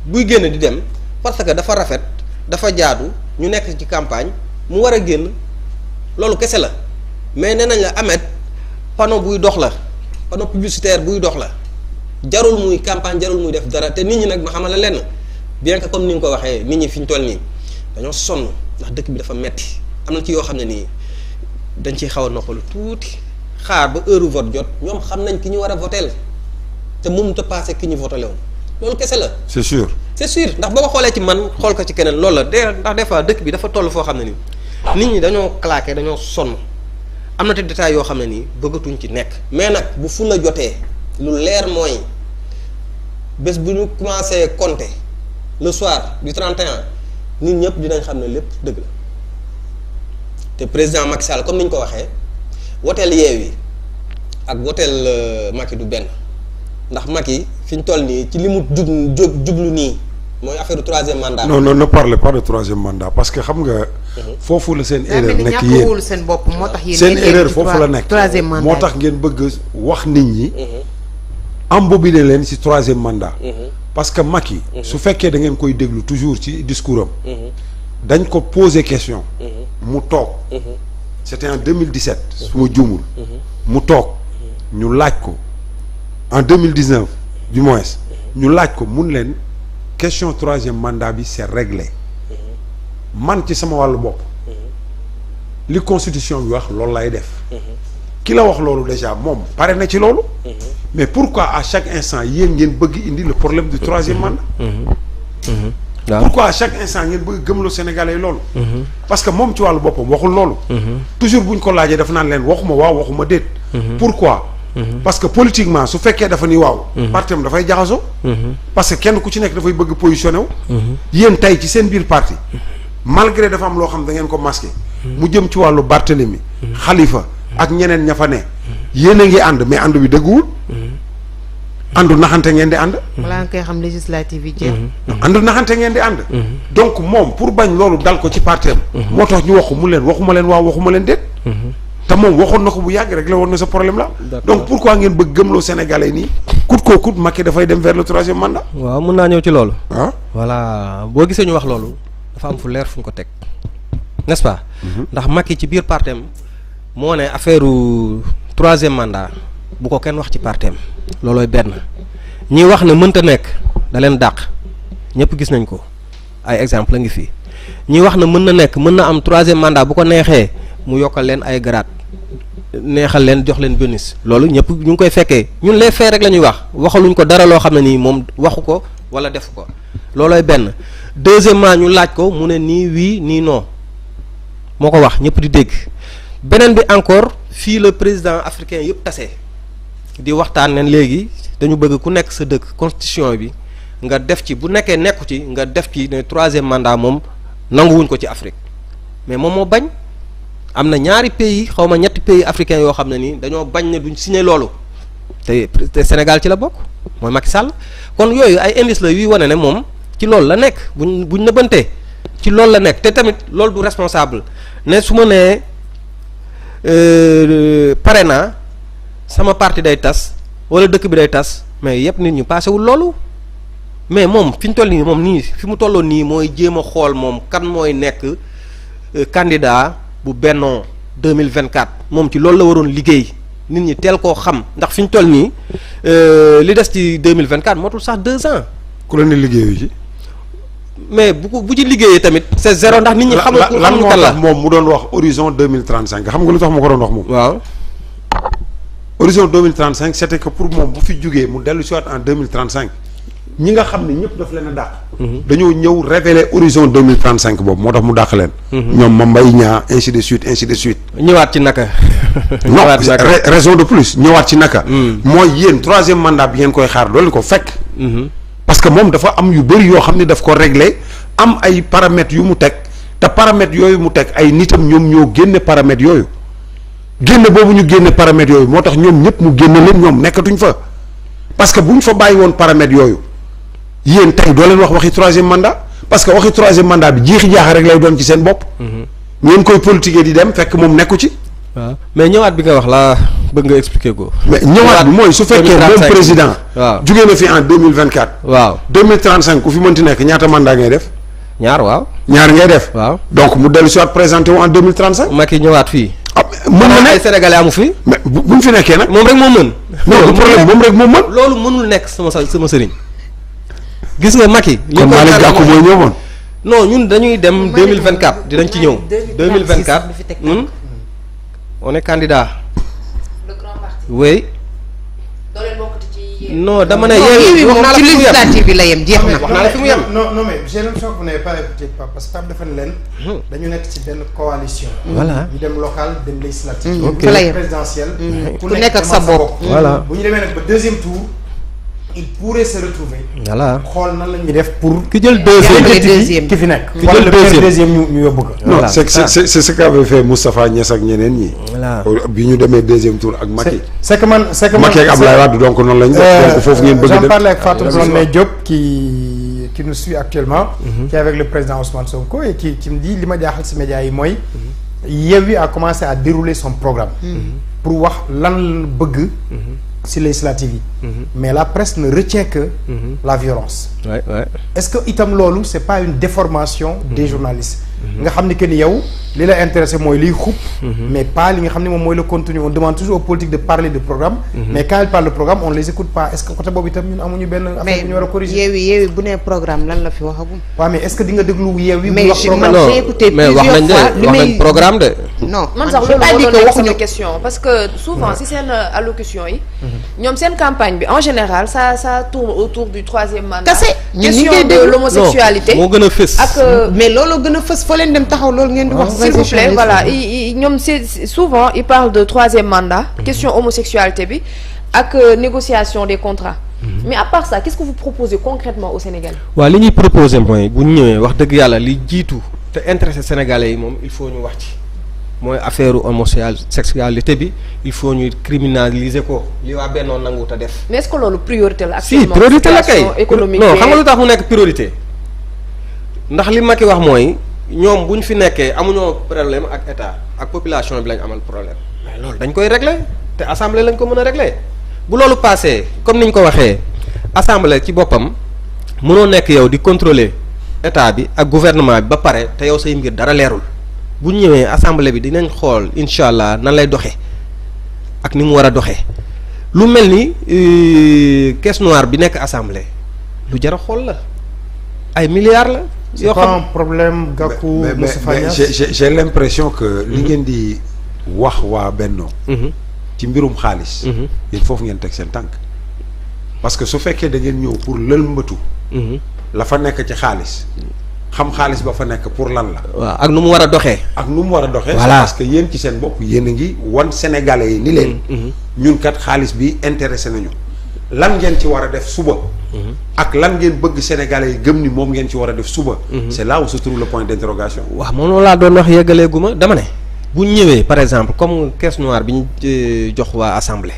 buy génn di dem parce que dafa rafet dafa jaadu ñu nekk ci campagne mu war a génn loolu kese la mais nee nañ la Ahmed panneau buy dox la panneau publicitaire buy dox la jarul muy campagne jarul muy def dara te nit ñi nag ma xamal la lenn bien que comme ni nga ko waxee nit ñi fi ñu toll nii dañoo sonn ndax dëkk bi dafa metti am na ci yoo xam ne nii dañ ciy xaw a noppalu tuuti xaar ba heure vote jot ñoom xam nañ ki ñu war a votel te mënut a passé ki ñu voté woon loolu kese la. c'est sûr ndax boo ko xoolee ci man xool ko ci keneen loolu la ndax des fois dëkk bi dafa toll foo xam ne nii nit ñi dañoo claqué dañoo sonn am na te détails yoo xam ne nii bëggatuñ ci nekk. mais nag bu fu la jotee lu leer mooy bés bu ñu commencé compter le soir du 31 nit ñëpp dinañ xam ne lépp dëgg la te président Macky Sall comme ni ñu ko waxee woteel Yewwi ak woteel Macky du benn ndax Macky fi ñu toll nii ci li mu jublu nii mooy affaire du troisième mandat. non ne parlez pas de troisième mandat parce que xam nga. foofu la seen erreur nekk yéen seen bopp moo tax yéen seen erreur foofu la nekk moo tax ngeen bëgg wax nit ñi. embobiner leen ci troisième mandat. parce que Macky. su fekkee da ngeen koy déglu toujours ci discours am. dañ ko poser question. mu toog. c'était en 2017. su ma juumul. mu toog ñu laaj ko en 2019 du moins ñu laaj ko mun leen question troisième mandat bi c'est réglé man ci sama wàllu bopp li constitution bi wax loolu lay def ki la wax loolu déjà moom pare na ci loolu mais pourquoi à chaque instant yéen ngeen bëgg indi le problème du troisième mandat pourquoi à chaque instant ngeen bëgg gëmloo Sénégalais yi loolu parce que moom ci wàllu boppam waxul loolu toujours buñ ko laajee dafa naan leen waxuma waaw waxuma déet pourquoi parce que politiquement su fekkee dafa ni waaw parti am dafay jaxasoo parce que kenn ku ci nekk dafay bëgg positionné wu yéen tey ci seen biir parti malgré dafa am loo xam da ngeen ko masqué mu jëm ci wàllu Barthélemy Khalifa ak ñeneen ña fa ne yéen a ngi ànd mais ànd bi dëgguwul àndu naxante ngeen di ànd balaa nga koy xam législative yi jeex àndu naxante ngeen di ànd donc moom pour bañ loolu dal ko ci parti am moo tax ñu waxu mu leen waxuma leen waaw waxuma leen déet te moom waxoon na ko bu yàgg rek la woon na sa problème là donc pourquoi ngeen bëgg gëmloo Sénégalais nii coûte que coûte Macky dafay dem vers le troisième mandat waaw mën naa ñëw ci loolu ah voilà boo gisee ñu wax loolu dafa am fu leer fu ñu ko teg n'est-ce pas ndax Macky ci biir partem moo ne affaire troisième mandat bu ko kenn wax ci partem loolooy benn ñi wax ne mënta nekk da leen dàq ñëpp gis nañ ko ay exemple la ngi fii ñi wax ne mën na nekk mën na am troisième mandat bu ko neexee mu yokkal leen ay grade neexal leen jox leen bonus loolu ñëpp ñu ngi koy fekkee ñun les faits rek la ñuy wax waxaluñ ko dara loo xam ne nii moom waxu ko wala def ko loolooy benn deuxièmement ñu laaj ko mu ne nii oui nii non moo ko wax ñëpp di dégg beneen bi encore fii le président africain yëpp tase di waxtaan ne léegi dañu bëgg ku nekk sa dëkk constitution bi nga def ci bu nekkee nekku ci nga def ci ne troisième mandat moom nanguwuñ ko ci Afrique mais moom moo bañ am na ñaari pays xaw ma ñetti pays africains yoo xam ne nii dañoo bañ ne duñ signé loolu te Sénégal ci la bokk mooy Macky Sall kon yooyu ay indice la yuy wane ne moom ci loolu la nekk buñ nëbbantee ci loolu la nekk te tamit loolu du responsable ne su ma nee pare naa sama parti day tas wala dëkk bi day tas mais yëpp nit ñu paasewul loolu mais moom fi ñu toll nii moom nii fi mu tolloon nii mooy jéem a xool moom kan mooy nekk candidat bu Benno 2024 moom ci loolu la waroon liggéey nit ñi teel koo xam ndax fi ñu toll nii li des ci 2024 motul sax 2 ans. ku la ne liggéeyu ci. mais bu ci liggéeyee tamit c'est zéro ndax nit ñi xamul lan moo tax moom mu doon wax horizon 2035 xam nga lu tax ma ko doon wax moom. waaw. horizon 2035 c'était que pour moom bu fi jugee mu dellu si waat en 2035 ñi nga xam ne ñëpp daf leen a dàq. dañoo ñëw révéler horizon 2035 boobu moo tax mu dàq leen. ñoom Mame Mbaye Niang ainsi de suite ainsi de suite. ñëwaat ci naka. non raison de plus ñëwaat ci naka. mooy yéen troisième mandat bi ngeen koy xaar doo leen ko fekk. parce que moom dafa am yu bëri yoo xam ne daf ko régler am ay paramètres yu mu teg te paramètres yooyu mu teg ay nitam ñoom ñoo génne paramètres yooyu génne boobu ñu génne paramètres yooyu moo tax ñoom ñëpp mu génne leen ñoom nekkatuñ fa parce que bu ñu fa bàyyi woon paramètres yooyu yéen tey doo leen wax waxi troisième mandat parce que waxi troisième mandat bi jiixi jaaxa rek lay doon ci seen bopp. ngeen koy politiquer di dem fekk moom nekku ci. waaw mais ñëwaat bi nga wax laa bëgg nga expliquer ko. mais ñëwaat bi mooy su fekkee moom président. waaw jugee na fi en 2024. waaw 2035 ku fi mënti nekk ñaata mandat ngay def. ñaar waaw. ñaar ngay def. waaw donc mu dellu si waat présenté wu en 2035. Macky ñëwaat fii. mën na ay nekk sénégalais amu fi. mais buñ fi nekkee nag. moom rek moo mën. non du problème moom rek moo mën. loolu mënul nekk sama sëriñ. gis nga Macky. li kon Malick Gakou mooy ñëwoon. non ñun dañuy dem 2024 dinañ ci ñëw. 2024 ñun on est candidat. le grand parti. oui. doo leen bokkati ci non dama ne Yewwi wax moom naa la ci fi mu yem. législative bi la yem jeex na. wax naa la fi mu yem. non mais j'ai l'impression que vous n'avez pas écouté Pape parce que Pape dafa ne leen. dañu nekk ci benn coalition. Voilà. ñu dem local dem législative. Ok. fa la yem. présidentielle. ku nekk ak sa bopp. Voilà. bu ñu demee nag ba deuxième tour il pourrait se retrouver. voilà. xool nan la ñuy def pour. ki jël Yàlla deuxième. deuxième. ki fi nekk. Ki wala jël le premier deuxième. ñu yóbbu ko. non Voilà. c'est ce qu'avait fait Moustapha Niass ak ñeneen ñi. Voilà. bi ñu demee deuxième tour ak Macky. c'est que man Macky ak Abdoulaye Wade donc noonu lañ def donc foofu ngeen bëgg j'en dem. parlais avec Fatou Blondin Diop qui nous suit actuellement. qui est avec le président Ousmane Sonko et qui me dit li ma jaaxal ci médias yi mooy. Yewwi a commencé à dérouler son programme. pour wax lan la bëgg. ci législative yi. mais la presse ne retient que. la violence. ouais ouais. est-ce que itam loolu c'est pas une déformation des journalistes. nga xam ni que ni yow li la intéressé mooy liy xub. mais pas li nga xam ne moom mooy le contenu on demande toujours aux politiques de parler de programme. mais quand ils parlent de programme on les écoute pas est-ce que côté boobu itam ñun amuñu benn affaire bu ñu war a corriger. Yewwi bu nee programme lan la fi waxagum. waaw mais est-ce que di nga déglu Yewwi bu mais wax je programme. man non j'ai écouté mais wax nañ plusieurs fois de wax nañ programme de. non man sax je loolu pas moo dit doon que nekk waxuñu. sama question parce que souvent si seen allocution yi ñoom seen campagne bi en général ça tourne autour du troisième mandat. Kase ñun ñu question koy de déglu. l'homosexualité moo gën a fës. ak mais loolu gën a fës foo leen dem taxaw loolu ngeen di wax. s'il vous plaît voilà ñoom c'est souvent ils parlent de troisième mandat. question homosexualité bi ak négociation des contrats. mais à part ça qu'est-ce que vous proposez concrètement au Sénégal. waaw li ñuy proposer mooy bu ñu ñëwee wax dëgg yàlla li jiitu te intéressé sénégalais yi moom il faut ñu wax ci mooy affaire homosexualité bi il faut ñu criminaliser ko li waa Benno nangu ta def. mais est-ce que loolu priorité la. si actuellement priorité la kay situation économique non xam nga lu tax mu nekk priorité ndax li Macky wax mooy ñoom bu ñu fi nekkee amuñoo problème ak état ak population bi lañ amal problème mais loolu dañ koy régler te assemblée lañ ko mën a régler bu loolu passé comme niñ ko waxee assemblée ci boppam mënoo nekk yow di contrôler état bi ak gouvernement bi ba pare te yow say mbir dara leerul bu ñu ñëwee assemblée bi dinañ xool incha allah nan lay doxee ak ni mu war a doxee lu mel ni caisse noire bi nekk assemblée lu jar a xool la ay milliards la. c'est pas un problème Gakou Moustapha Niasse j'ai l'impression que li ngeen di wax waa Benno ci mbirum xaalis yéen foofu ngeen teg seen tànk parce que su fekkee da ngeen ñëw pour lëlmbatu la fa nekk ci xaalis xam xaalis ba fa nekk pour lan la waaw ak nu mu war a doxee ak nu mu war a doxee Voilà. parce que yéen ci seen bopp yéen a ngi wan sénégalais yi ni leen ñun kat xaalis bi intéressé nañu lan ngeen ci war a def suba ak lan ngeen bëgg sénégalais yi gëm ni moom ngeen ci war a def suba c'est là où se trouve le point d'interrogation waaw moom laa doon wax yeggaleegu ma dama ne bu ñu ñëwee par exemple comme caisse noire bi ñu jox waa assemblée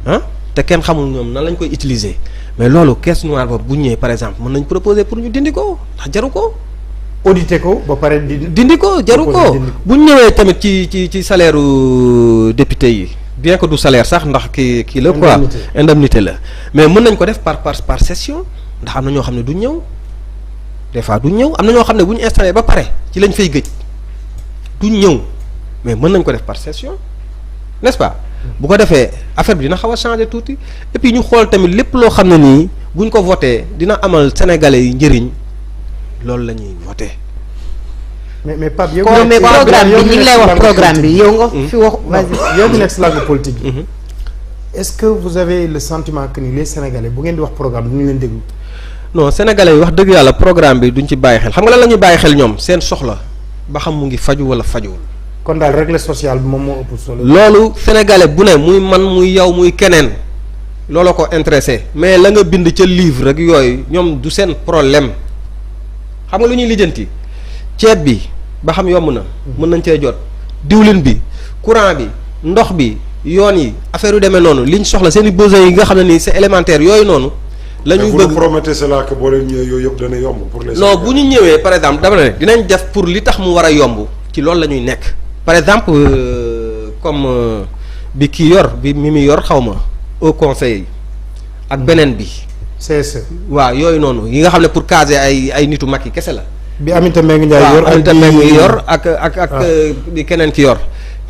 ah te kenn xamul ñoom nan lañ koy utiliser mais loolu caisse noire boobu bu ñu ñëwee par exemple mën nañ proposer pour ñu dindi ko ndax jaru ko audité ko ba pare dindi ko jaru ko bu ñu ñëwee tamit ci salaire député yi bien que du salaire sax ndax kii la quoi indemnité la mais mën nañ ko def par session ndax am na ñoo xam ne du ñëw des fois du ñëw am na ñoo xam ne bu ñu installé ba pare ci lañ fay gëj du ñëw mais mën nañ ko def par session n'est-ce pas bu ko defee affaire bi dina xaw a changer tuuti et puis ñu xool tamit lépp loo xam ne nii buñ ko voté dina amal sénégalais yi njëriñ loolu la ñuy voté. mais Pape yow. mais programme bi ñu ngi lay wax programme bi yow nga fi wax. vas-y yow mi nekk si langue politique bi. est-ce que vous avez le sentiment que ni les Sénégalais bu ngeen di wax programme duñu leen déglu. non Sénégalais yi wax dëgg yàlla programme bi duñ ci bàyyi xel xam nga lan la ñuy bàyyi xel ñoom seen soxla ba xam mu ngi faju wala fajuwul. kon daal règle sociale bi moom moo ëpp solo. loolu Sénégalais bu ne muy man muy yow muy keneen looloo ko intéressé mais la nga bind ca livre rek yooyu ñoom du seen problème xam nga lu ñuy lijjanti ceeb bi ba xam yomb na. mën nañ cee jot diwlin bi courant bi ndox bi yoon yi affaire yu demee noonu liñ soxla seen i besoins yi nga xam ne nii c'est élémentaire yooyu noonu. la ñu bëgg vous promettez cela que boo leen ñëwee yooyu yëpp dana yomb pour les. non bu ñu ñëwee par exemple dama ne dinañ def pour li tax mu war a yomb ci loolu la ñuy nekk. par exemple comme bi kii yor bi mi yor xaw ma au conseil ak beneen bi. CSE. waaw yooyu noonu yi nga xam ne pour caser ay nitu mag yi kese la. bi Aminata Mbengue Ndiaye yor Aminata Mbengue yor ak bi keneen ki yor.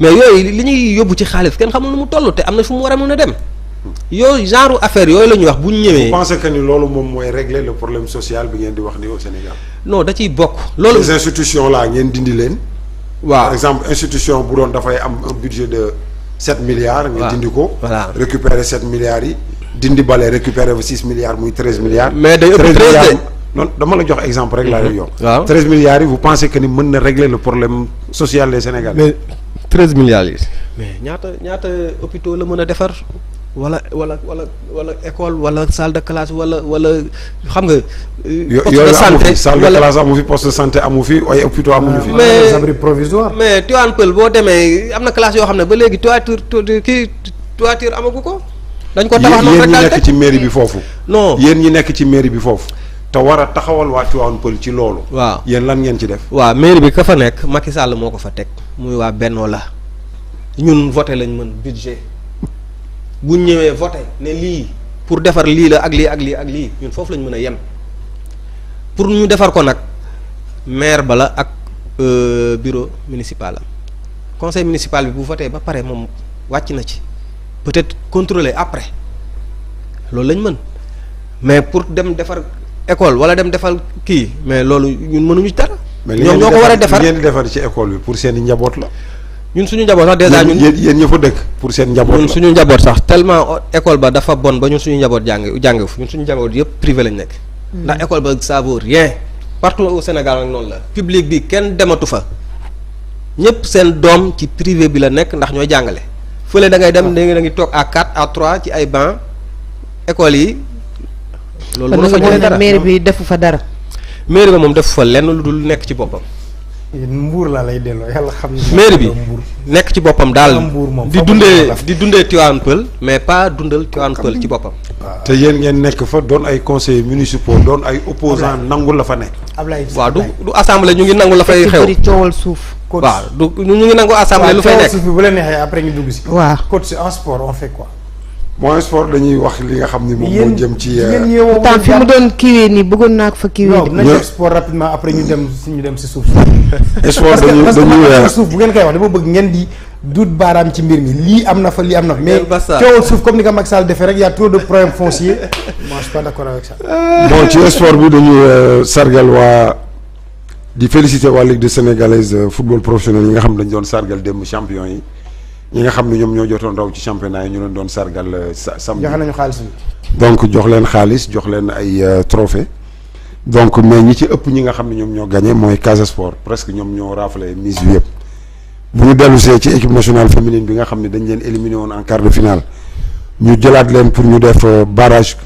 mais yooyu li ñuy yóbbu ci xaalis kenn xamul nu mu toll te am na fu mu war a mën a dem. yooyu genre affaire yooyu la ñuy wax bu ñu ñëwee. vous pensez que ni loolu moom mooy régler le problème social bi ngeen di wax ni au Sénégal. non da ciy bokk. loolu les institutions là ngeen dindi leen. waaw par exemple institution bu doon dafay am un budget de 7 milliards. ngeen dindi ko. voilà récupérer 7 milliards yi. dindi bale récupérer 6 milliards muy 13 milliards. mais day ëpp 13 non dama la jox exemple rek laa lay yokk. waaw 13 milliards yi vous pensez que ni mën na régler le problème social des Sénégalais. mais 13 milliards yi. mais ñaata hôpitaux la mën a defar. wala école wala salle de classe wala xam nga. poste de santé salle de classe amu fi poste de santé amu fi ay hôpitaux amuñu fi. mais abri provisoire. mais Tivaouane Peulh boo demee am na classe yoo xam ne ba léegi toiture amagu ko. dañ ko tabax noonu rek yéen ñi nekk ci mairie bi foofu. non yéen ñi nekk ci mairie bi foofu. te war a taxawal waa Tivaouane Peulh ci loolu. waaw yéen lan ngeen ci def. waaw mairie bi ka fa nekk Macky Sall moo ko fa teg muy waa Benno la ñun voté lañ mën budget. bu ñëwee voté ne lii pour defar lii la ak lii ak lii ak lii ñun foofu lañ mën a yem pour ñu defar ko nag maire ba la ak bureau municipal am conseil municipal bi bu voté ba pare moom wàcc na ci peut-être contrôler après loolu lañ mën mais pour dem defar école wala dem defar kii mais loolu ñun mënuñu dara. ñoom ñoo ko war a defar mais li ngeen di defar ci école bi pour seen i njaboot la. ñun suñu njaboot sax déjà ñun yéen ña fa dëkk pour seen njaboot la ñun suñu njaboot sax tellement école ba dafa bon ba ñun suñu njaboot jàng fu ñun suñu njaboot yëpp privé lañ nekk. ndax école ba ça vaut rien partout au Sénégal nag noonu la public bi kenn dematu fa ñëpp seen doom ci privé bi la nekk ndax ñooy jàngale fële da ngay dem da ngi toog à 4 à 3 ci ay banc école yi. loolu mënu fa jëlee dara mairie bi defu fa dara. mairie ba moom defu fa lenn lu dul nekk ci boppam. mbuur laa lay delloo yàlla xam ne. mairie bi nekk ci boppam daal di dundee Tivaouane Peulh mais pas dundal Tivaouane Peulh ci boppam. te yéen ngeen nekk fa doon ay conseillers municipaux doon ay opposants nangu la fa nekk. waaw du assemblée ñu ngi nangu la fay xew. coowal suuf. waaw du ñu ngi nangu assemblée lu fay nekk. suuf bi bu leen neexee après ñu dugg si. waaw coach en sport on fait quoi. bon sport dañuy wax li nga xam ni moom moo jëm ci. temps fi mu doon kiiwee nii bëggoon naa ko fa kiiwee. non nañ def sport rapidement après ñu dem si suuf. sport dañuy suuf bu ngeen koy wax dama bëgg ngeen di duut baaraam ci mbir mi lii am na fa lii am na fa. mais coowal suuf comme ni ko Macky Sall defee rek y a trop de problèmes fonciers. moi je suis pas d'accord avec ça. bon ci sport bi dañuy sargal waa di féliciter waa Ligue sénégalaise de football professionnel yi nga xam dañ doon sargal démb champion yi. ñi nga xam ne ñoom ñoo jotoon raw ci championnat yi ñu leen doon sargal samedi. joxe nañu xaalis bi. donc jox leen xaalis jox leen ay trophée donc mais ñi ci ëpp ñi nga xam ne ñoom ñoo gagné mooy Casa Sport presque ñoom ñoo raflé mise bi yëpp. bu ñu dellusee ci équipe nationale féminine bi nga xam ne dañ leen éliminé woon en quart de finale ñu jëlaat leen pour ñu def barrage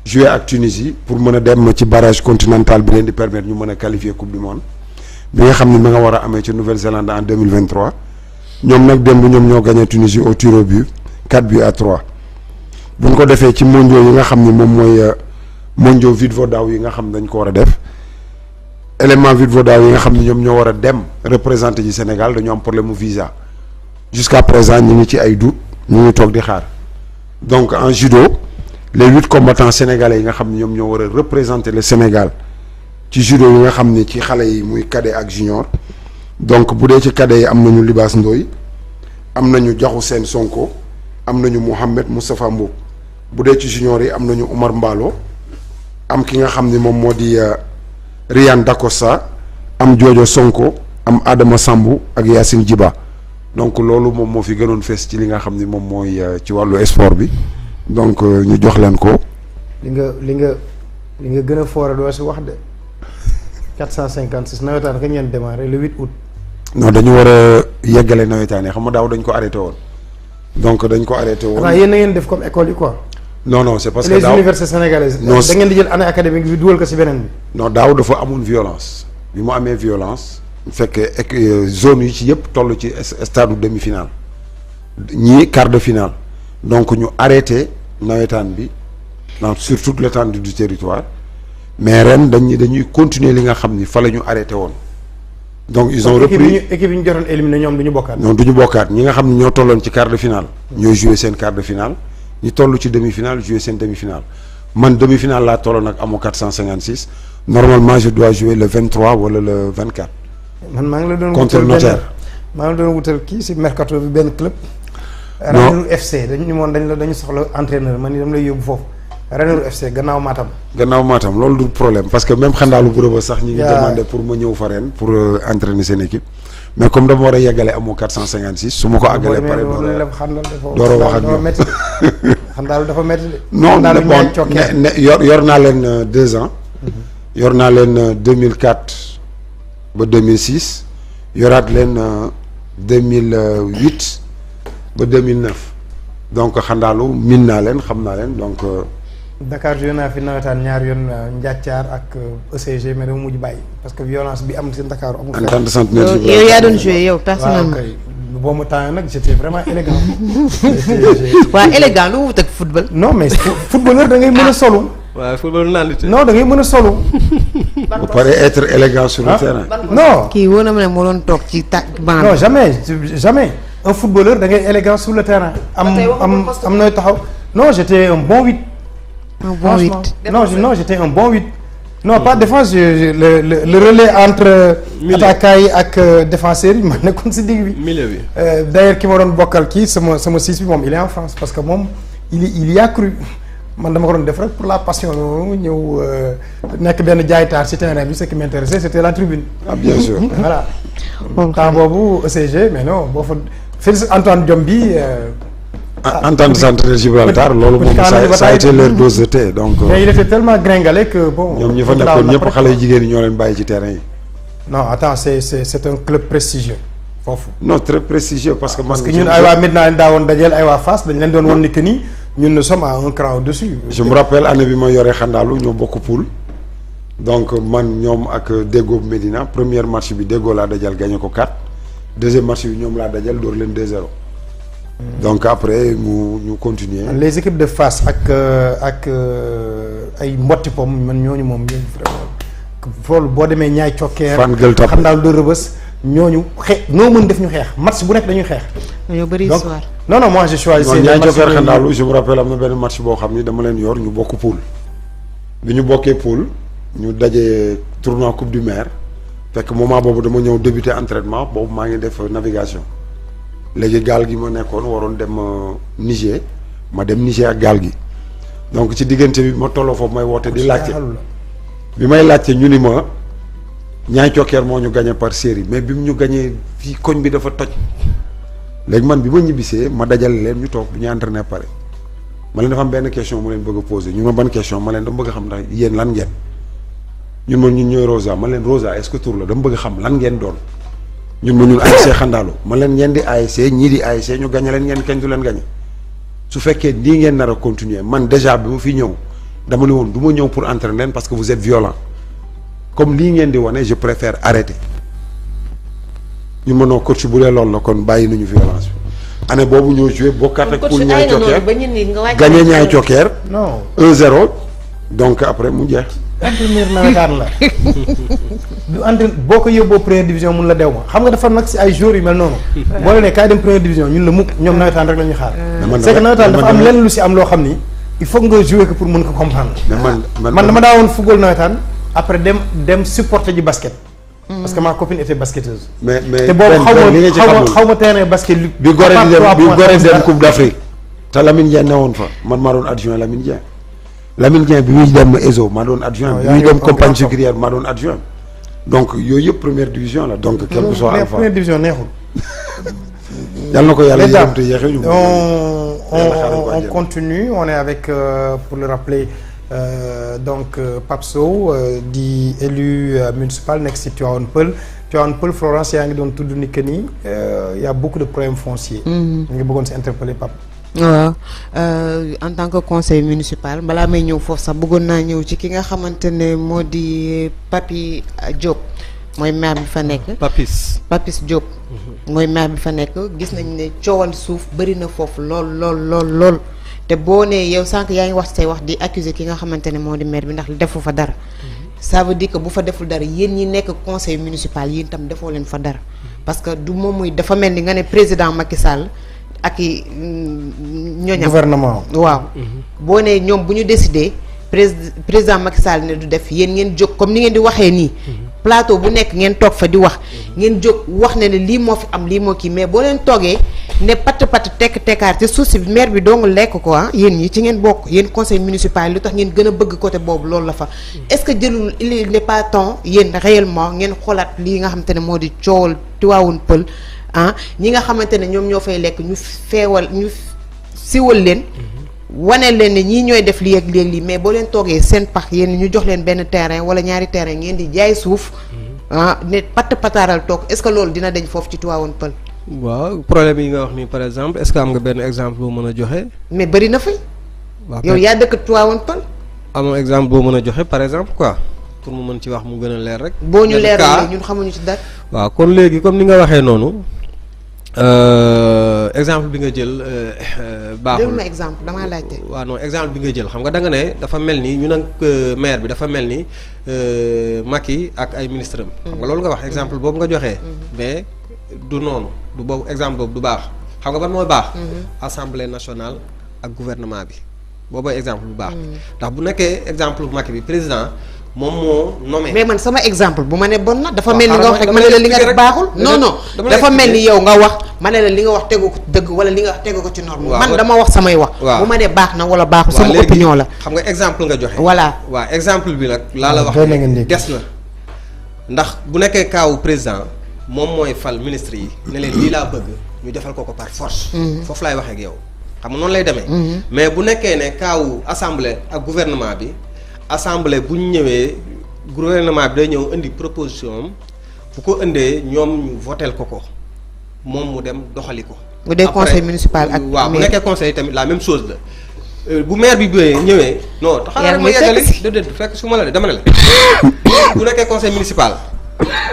jouer ak Tunisie pour mën a dem ci barrage continental bi leen di permettre ñu mën a qualifier coupe du monde bi nga xam ne ma nga war a amee ci Nouvelle-Zélande en 2023. ñoom nag démb ñoom ñoo gagné Tunisie au tir au but 4-3 bu ñu ko defee ci mondiaux yi nga xam ne moom mooy mondiaux Vidvodaw yi nga xam dañ ko war a def élément Vidvodaw yi nga xam ne ñoom ñoo war a dem représenter ji Sénégal dañu am problème mu visa jusqu'à présent ñu ngi ci ay doute ñu ngi toog di xaar donc en judo les 8 combattants sénégalais yi nga xam ne ñoom ñoo war a représenter le Sénégal ci judo yi nga xam ne ci xale yi muy cadet ak junior. donc bu dee ci cadets yi am nañu Libaas Ndoy am nañu Jaxu Seen Sonko am nañu Mouhamed Moustapha Mboub bu dee ci junior yi am nañu Omar Mballo am ki nga xam ni moom moo di Riyane Dakossa am Jojo Sonko am Adama Sambu ak Yacine Djiba donc loolu moom moo fi gënoon fees ci li nga xam ni moom mooy ci wàllu sport bi donc ñu jox leen ko. li nga gën a foore doo si wax de 456 nawetaan ka ñeen démarré le 8 août. non dañu war a yeggale nawetaane xam nga daaw dañ ko arrêté woon donc dañ ko arrêté woon. yéen na ngeen def comme école yi quoi. non c'est parce que les daaw universités sénégalaises. da ngeen di jël année académique bi dugal ko ci beneen bi. non daaw dafa amul violence bi mu amee violence bu fekkee zone yi ci yëpp toll ci stade demi-finale ñii quart de finale donc ñu arrêté nawetaan bi dans sur toute l'étendue du territoire mais ren dañuy continuer li nga xam ni fa la ñu arrêté woon donc ils ont repris équipe yi ñu jotoon éliminé ñoom du ñu bokkaat. ñoom du ñu bokkaat ñi nga xam ne ñoo tolloon ci quart de finale ñooy jouer seen quart de finale ñi toll ci demi-finale jouer seen demi-finale man demi-finale laa tolloon ak amoo 456 normalement je dois jouer le 23 wala le 24. man maa ngi la doon contre Notaire. maa ngi la doon wutal kii si mercato bi benn club. non Ranérou FC dañu moon dañu soxla entraîneur man ni dama lay yóbbu foofu Ranérou FC gannaaw Matam. gannaaw Matam loolu du problème parce que même xandaalu bu rëba sax ñi ngi demandé pour ma ñëw fa ren pour entraîner seen équipe mais comme dama war a yeggale amoo 456 su ma ko àggalee pare door a wax ak ñoom xandaalu dafa métti de. non bon yor naa leen 2 ans. yor naa leen 2004 ba 2006 yoraat leen 2008 ba 2009 donc xandaalu min naa leen xam naa leen donc. Dakar joué naa fi nawetaan ñaari yoon Ndiathiar ak ECG mais dama mujj bàyyi parce que violence bi am seen Dakar amul. en tant que centenaire yow yaa doon joué yow personnellement. boo ma temps nag j'étais vraiment élégant. waaw élégant lu wut ak football. non mais footballeur da ngay mën a solu. waaw football nandite. non da ngay mën a solu. ba pare être élégant sur le terrain. non kii wóor na ma ne moo doon toog ci banc. non jamais un footballeur da ngay élégant sur le terrain. am nooy taxaw non j'étais un bon 8. un bon 8 non j'étais un bon 8. non pas défense le relais entre attaquants yi ak défenseurs yi ma nekkoon si digg bi. milieu bi. d'ailleurs ki ma doon bokkal kii sama 6 bi moom il est en France parce que moom il y a cru man dama ko doon def rek pour la passion ñëw nekk benn jaaytaar si terrain bi ce qui m'intéressait c'était la tribune. ah bien sûr. voilà temps boobu ECG mais non boo fa Félix Antoine Diome bi. en tant que centre de Gibraltar loolu moom ça a été leur dose de thé donc. mais il était tellement gringalé que bon. ñoom ñi fa nekkoon ñëpp xale yu jigéen ñi ñoo leen bàyyi ci terrain yi. non attends c'est un club prestigieux foofu. non très prestigieux parce que. parce que ñun ay waa Medina leen daawoon dajeel ay waa Fass dañ leen doon wan ni que ni ñun nous sommes à un cran au-dessus. je me rappelle année bi ma yoree xandaalu ñoo bokk poule donc man ñoom ak Déggo Medina première match bi Déggo laa dajal gagné ko 4 deuxième match bi ñoom laa dajal door leen 2-0. donc après ñu continuer. les équipes de Fass ak ay mbotti pom man ñooñu moom ñooñu vraiment loolu boo demee ñaay cokkeer. fan gël tap xam daal de rëbës ñooñu noo mën def ñu xeex match bu nekk dañuy xeex. dañoo bëri donc histoire. non moi j'ai choisi. non ñaay cokkeer xandaalu je me rappelle am na benn match boo xam ni dama leen yor ñu bokk poule bi ñu bokkee poule ñu daje tournoi coupe du maire fekk moment boobu dama ñëw débuter entraînement boobu maa ngi def navigation. léegi gaal gi ma nekkoon waroon dem Niger ma dem Niger ak gaal gi donc ci diggante bi ma tolloo foofu may woote di laajte bi may laajte ñu ni ma ñaay cokkeer moo ñu gagné par série mais bi mu ñu gagné fii koñ bi dafa toj léegi man bi ma ñibbisee ma dajale leen ñu toog bu ñu entraîné pare ma leen dafa am benn question mu leen bëgg a posé ñu ma ban question ma leen dama bëgg a xam ndax yéen lan ngeen ñun ma ñun ñooy Rosa ma leen Rosa est-ce que tur la dama bëgg a xam lan ngeen doon ñun ma ñun ASC xandaalu ma leen ngeen di ASC ñii di ASC ñu gañe leen ngeen kenn du leen gañe su fekkee nii ngeen nar a continuer man déjà bi ma fi ñëw dama ne woon du ma ñëw pour entraîner leen parce que vous êtes violent comme lii ngeen di wane je préfère arrêter ñun ma noo coach bu dee loolu la kon bàyyi nañu violence bi année boobu ñoo joué bokkaat ak pour ñaay cokkeer gagné ñaay cokkeer non 1-0 donc après mu jeex. entraîneur nawetaan la du entraîneur boo ko yóbboo première division mun la dew ma xam nga dafa nag si ay joueurs yu mel noonu. boo leen ne kaay dem première division ñun la mukk ñoom nawetaan rek la ñuy xaar. c'est que nawetaan dafa am lenn lu si am loo xam ni il faut nga jouer ko pour mën ko comprendre. man dama daa woon football nawetaan après dem supporter ji basket. parce que ma copine était basketteuse. mais te boobu xaw ma terrain basket. bi Gorée dem Coupe d'Afrique te Lamine Dieng newoon fa man maa doon adjoint Lamine Dieng. Lamine Dieng bi muy dem ESO maa doon adjoint bi muy dem compagnie sucrière maa doon adjoint donc yooyu yëpp première division la donc quel que soit alpha première division neexul. yal na ko yàlla yërëm te yeexee ñu. on continue on est avec pour le rappeler donc Pape Sow di élu municipal nekk si Tivaouane Peulh Florence yaa ngi doon tudd ni que ni y a beaucoup de problèmes fonciers. ñu ngi bëggoon si interpeller Pape. waaw en tant que conseil municipal balaa may ñëw foofu sax bëggoon naa ñëw ci ki nga xamante ne moo di Papy Diop mooy maire bi fa nekk. Papis Diop. mooy maire bi fa nekk gis nañ ne coowal suuf bëri na foofu lool te boo nee yow sànq yaa ngi wax say wax di accuser ki nga xamante ne moo di maire bi ndax defu fa dara. ça veut dire que bu fa deful dara yéen ñi nekk conseil municipal yéen itam defoo leen fa dara parce que du moom muy dafa mel ni nga ne président Macky Sall ak i ñoñam gouvernement waaw boo nee ñoom bu ñu décidé président Macky Sall ne du def yéen ngeen jóg comme ni ngeen di waxee nii plateau bu nekk ngeen toog fa di wax ngeen jóg wax ne lii moo fi am lii moo kii mais boo leen toogee ne patt tekkaar te suuf si maire bi dong lekk ko yéen ñi ci ngeen bokk yéen conseil municipal lu tax ngeen gën a bëgg côté boobu loolu la fa est-ce que jëlul il n'est pas temps yéen réellement ngeen xoolaat lii nga xamante ne moo di coowal Tivaouane Peulh ñi nga xamante ne ñoom ñoo fay lekk ñu siwal leen wane leen ne ñii ñooy def lii ak lii mais boo leen toogee seen pax yéen ñu jox leen benn terrain wala ñaari terrain ngeen di jaay suuf ne pataaral toog est-ce que loolu dina dañ foofu ci Tivaouane Peulh. waaw problème yi nga wax nii par exemple est-ce que am nga benn exemple boo mën a joxe. mais bëri na fay. yow yaa dëkk Tivaouane Peulh. amoo exemple boo mën a joxe par exemple quoi pour mu mën ci wax mu gën a leer rek. boo ñu leeralee ñun xamuñu ci dara. waaw kon léegi comme ni nga waxee noonu. exemple bi nga jël baaxul jël ma exemple damaa laajte. waaw non exemple bi nga jël xam nga da nga ne dafa mel ni ñu nag maire bi dafa mel ni Macky ak ay ministre am. xam nga loolu nga wax exemple boobu nga joxee. mais du noonu du boobu exemple boobu du baax xam nga ban mooy baax. assemblée nationale ak gouvernement bi boobooy exemple bu baax. ndax bu nekkee exemple Macky bi président. moom moo nommé. mais man sama exemple bu ma ne bon na dafa mel ni nga wax rek ma ne la li nga def baaxul. non dafa mel ni yow nga wax ma ne la li nga wax tegu ko dëgg wala li nga wax tegu ko ci norme. man dama wax samay wax. bu ma ne baax na wala baaxul. sama opinion la. xam nga exemple nga joxe. voilà waaw exemple bi nag. laa la wax des na. ndax bu nekkee kaawu président moom mooy fal ministre yi ne leen lii laa bëgg ñu defal ko par force. foofu laay waxee ak yow xam nga noonu lay demee. mais bu nekkee ne kaawu assemblée ak gouvernement bi. assemblée bu ñu ñëwee gouvernement bi day ñëw indi proposition am bu ko indee ñoom ñu votel ko moom mu dem doxali ko. bu dee conseil municipal ak. waaw bu nekkee conseil tamit la même chose la bu maire bi ñëwee. non xanaa ma yeggali déedéet fekk su ma la de dama ne la bu nekkee conseil municipal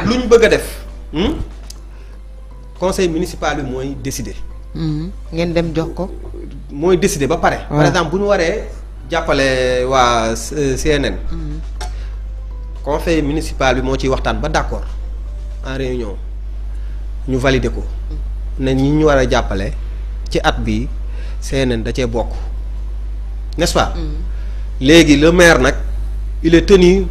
lu ñu bëgg a def conseil municipal bi mooy décider. ngeen dem jox ko. mooy décider ba pare. par exemple bu ñu waree. jàppale waa CNN. conseil municipal bi moo ciy waxtaan ba d'accord en réunion ñu valider ko ne ñi ñu war a jàppale ci at bi CNN da cee bokk n'est-ce pas. léegi le maire nag il est tenu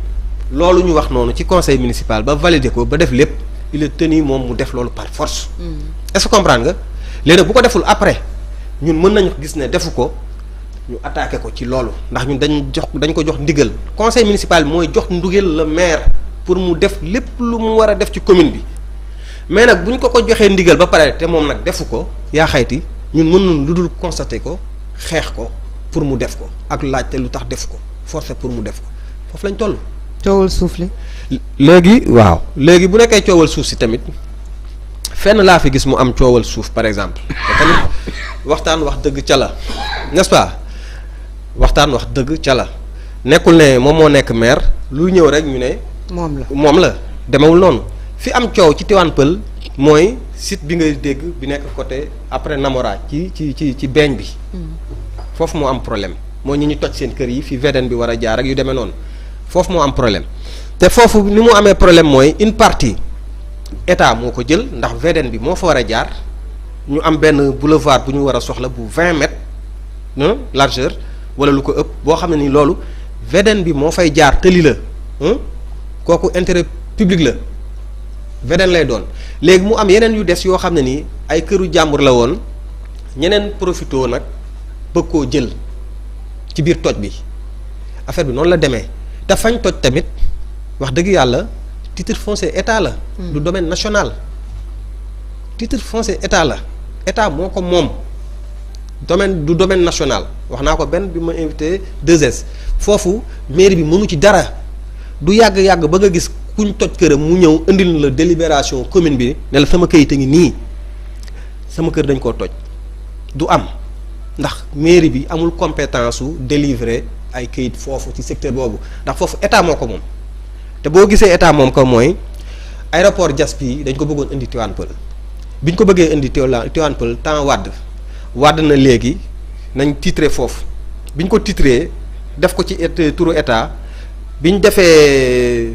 loolu ñu wax noonu ci conseil municipal ba valider ko ba def lépp il est tenu moom mu def loolu par force. est-ce que comprendre nga léegi bu ko deful après ñun mën nañu gis ne defu ko. ñu attaqué ko ci loolu ndax ñun dañ ko jox ndigal conseil municipal bi mooy jox ndigal le maire pour mu def lépp lu mu war a def ci commune bi mais nag bu ñu ko joxee ndigal ba pare te moom nag defu ko yaa xayti ñun mën nañ lu dul constater ko xeex ko pour mu def ko ak laajte lu tax def ko forcer pour mu def ko foofu lañ toll. coowal suuf li léegi waaw léegi bu nekkee coowal suuf si tamit fenn laa fi gis mu am coowal suuf par exemple te tamit waxtaan wax dëgg ca la n'est-ce pas. waxtaan wax dëgg ca la nekkul ne moom moo nekk maire lu ñëw rek ñu ne. moom la demewul noonu fi am coow ci Tivaouane Peulh mooy site bi ngay dégg bi nekk côté après Namora ci beeñ bi. foofu moo am problème mooy ñi ñu toj seen kër yi fi VDN bi war a jaar ak yu demee noonu foofu moo am problème te foofu ni mu amee problème mooy une partie état moo ko jël ndax VDN bi moo fa war a jaar ñu am benn boulevard bu ñu war a soxla bu 20 mètres largeur. wala lu ko ëpp boo xam ne ni loolu VDN bi moo fay jaar tëli la kooku intérêt public la VDN lay doon léegi mu am yeneen yu des yoo xam ne nii ay këru jàmbur la woon ñeneen profitoo nag bëgg koo jël ci biir toj bi affaire bi noonu la demee te fañ toj tamit wax dëgg yàlla titre foncier état la. du domaine national titre foncier état la état moo ko moom. du domaine national wax naa ko benn bi ma invité 2S foofu mairie bi mënu ci dara du yàgg-yàgg ba nga gis kuñ toj këram mu ñëw indil la délibération commune bi ne la sama këyit a ngi nii sama kër dañ koo toj du am ndax mairie bi amul compétence su délivrer ay këyit foofu ci secteur boobu ndax foofu état moo ko moom te boo gisee état moom ko mooy aéroport Diass bi dañ ko bëggoon indi Tivaouane Peulh biñ ko bëggee indi Tivaouane Peulh temps Wade na léegi nañ titré foofu biñ ko titré def ko ci turu état biñ defee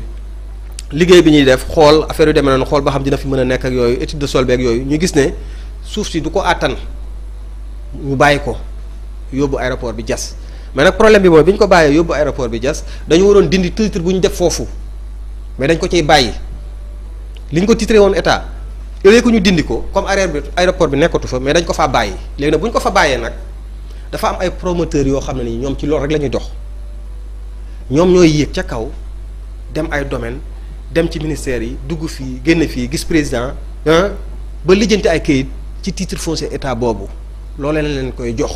liggéey bi ñuy def xool affaire yu demee noonu xool ba xam dina fi mën a nekk ak yooyu étude de sol beeg yooyu ñu gis ne suuf si du ko àttan ñu bàyyi ko yóbbu aéroport bi Diass mais nag problème bi mooy bi ñu ko bàyyee yóbbu aéroport bi Diass dañu waroon dindi titre bu ñu def foofu mais dañ ko ciy bàyyi li ñu ko titré woon état au lieu que ñu dindi ko comme aéroport bi nekkatu fa mais dañ ko faa bàyyi léegi nag bu ñu ko fa bàyyee nag dafa am ay promoteurs yoo xam ne nii ñoom ci loolu rek la ñuy dox ñoom ñooy yéeg ca kaw dem ay domaine dem ci ministères yi dugg fii génn fii gis président ba lijjanti ay këyit ci titre foncier état boobu loolee lañ leen koy jox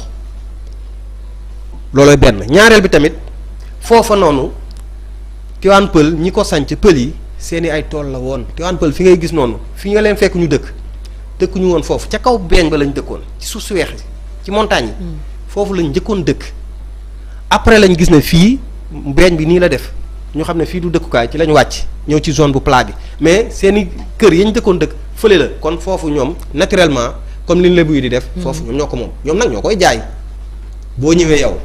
loolooy benn ñaareel bi tamit foofa noonu Tivaouane Peulh ñi ko sanc pël yi seeni ay tool la woon Tivaouane Peulh fi ngay gis noonu fi nga leen fekk ñu dëkk ñu woon foofu ca kaw beeñ ba lañ dëkkoon ci suuf su weex ci montagne yi foofu lañ njëkkoon dëkk après lañ gis ne fii beeñ bi nii la def ñu xam ne fii du dëkkukaay ci lañ wàcc ñëw ci zone bu plat bi mais seeni kër yañ dëkkoon dëkk fële la kon foofu ñoom naturellement comme liñ Lebu yi di def foofu ñoom ñoo ko moom ñoom nag ñoo koy jaay boo ñëwee yow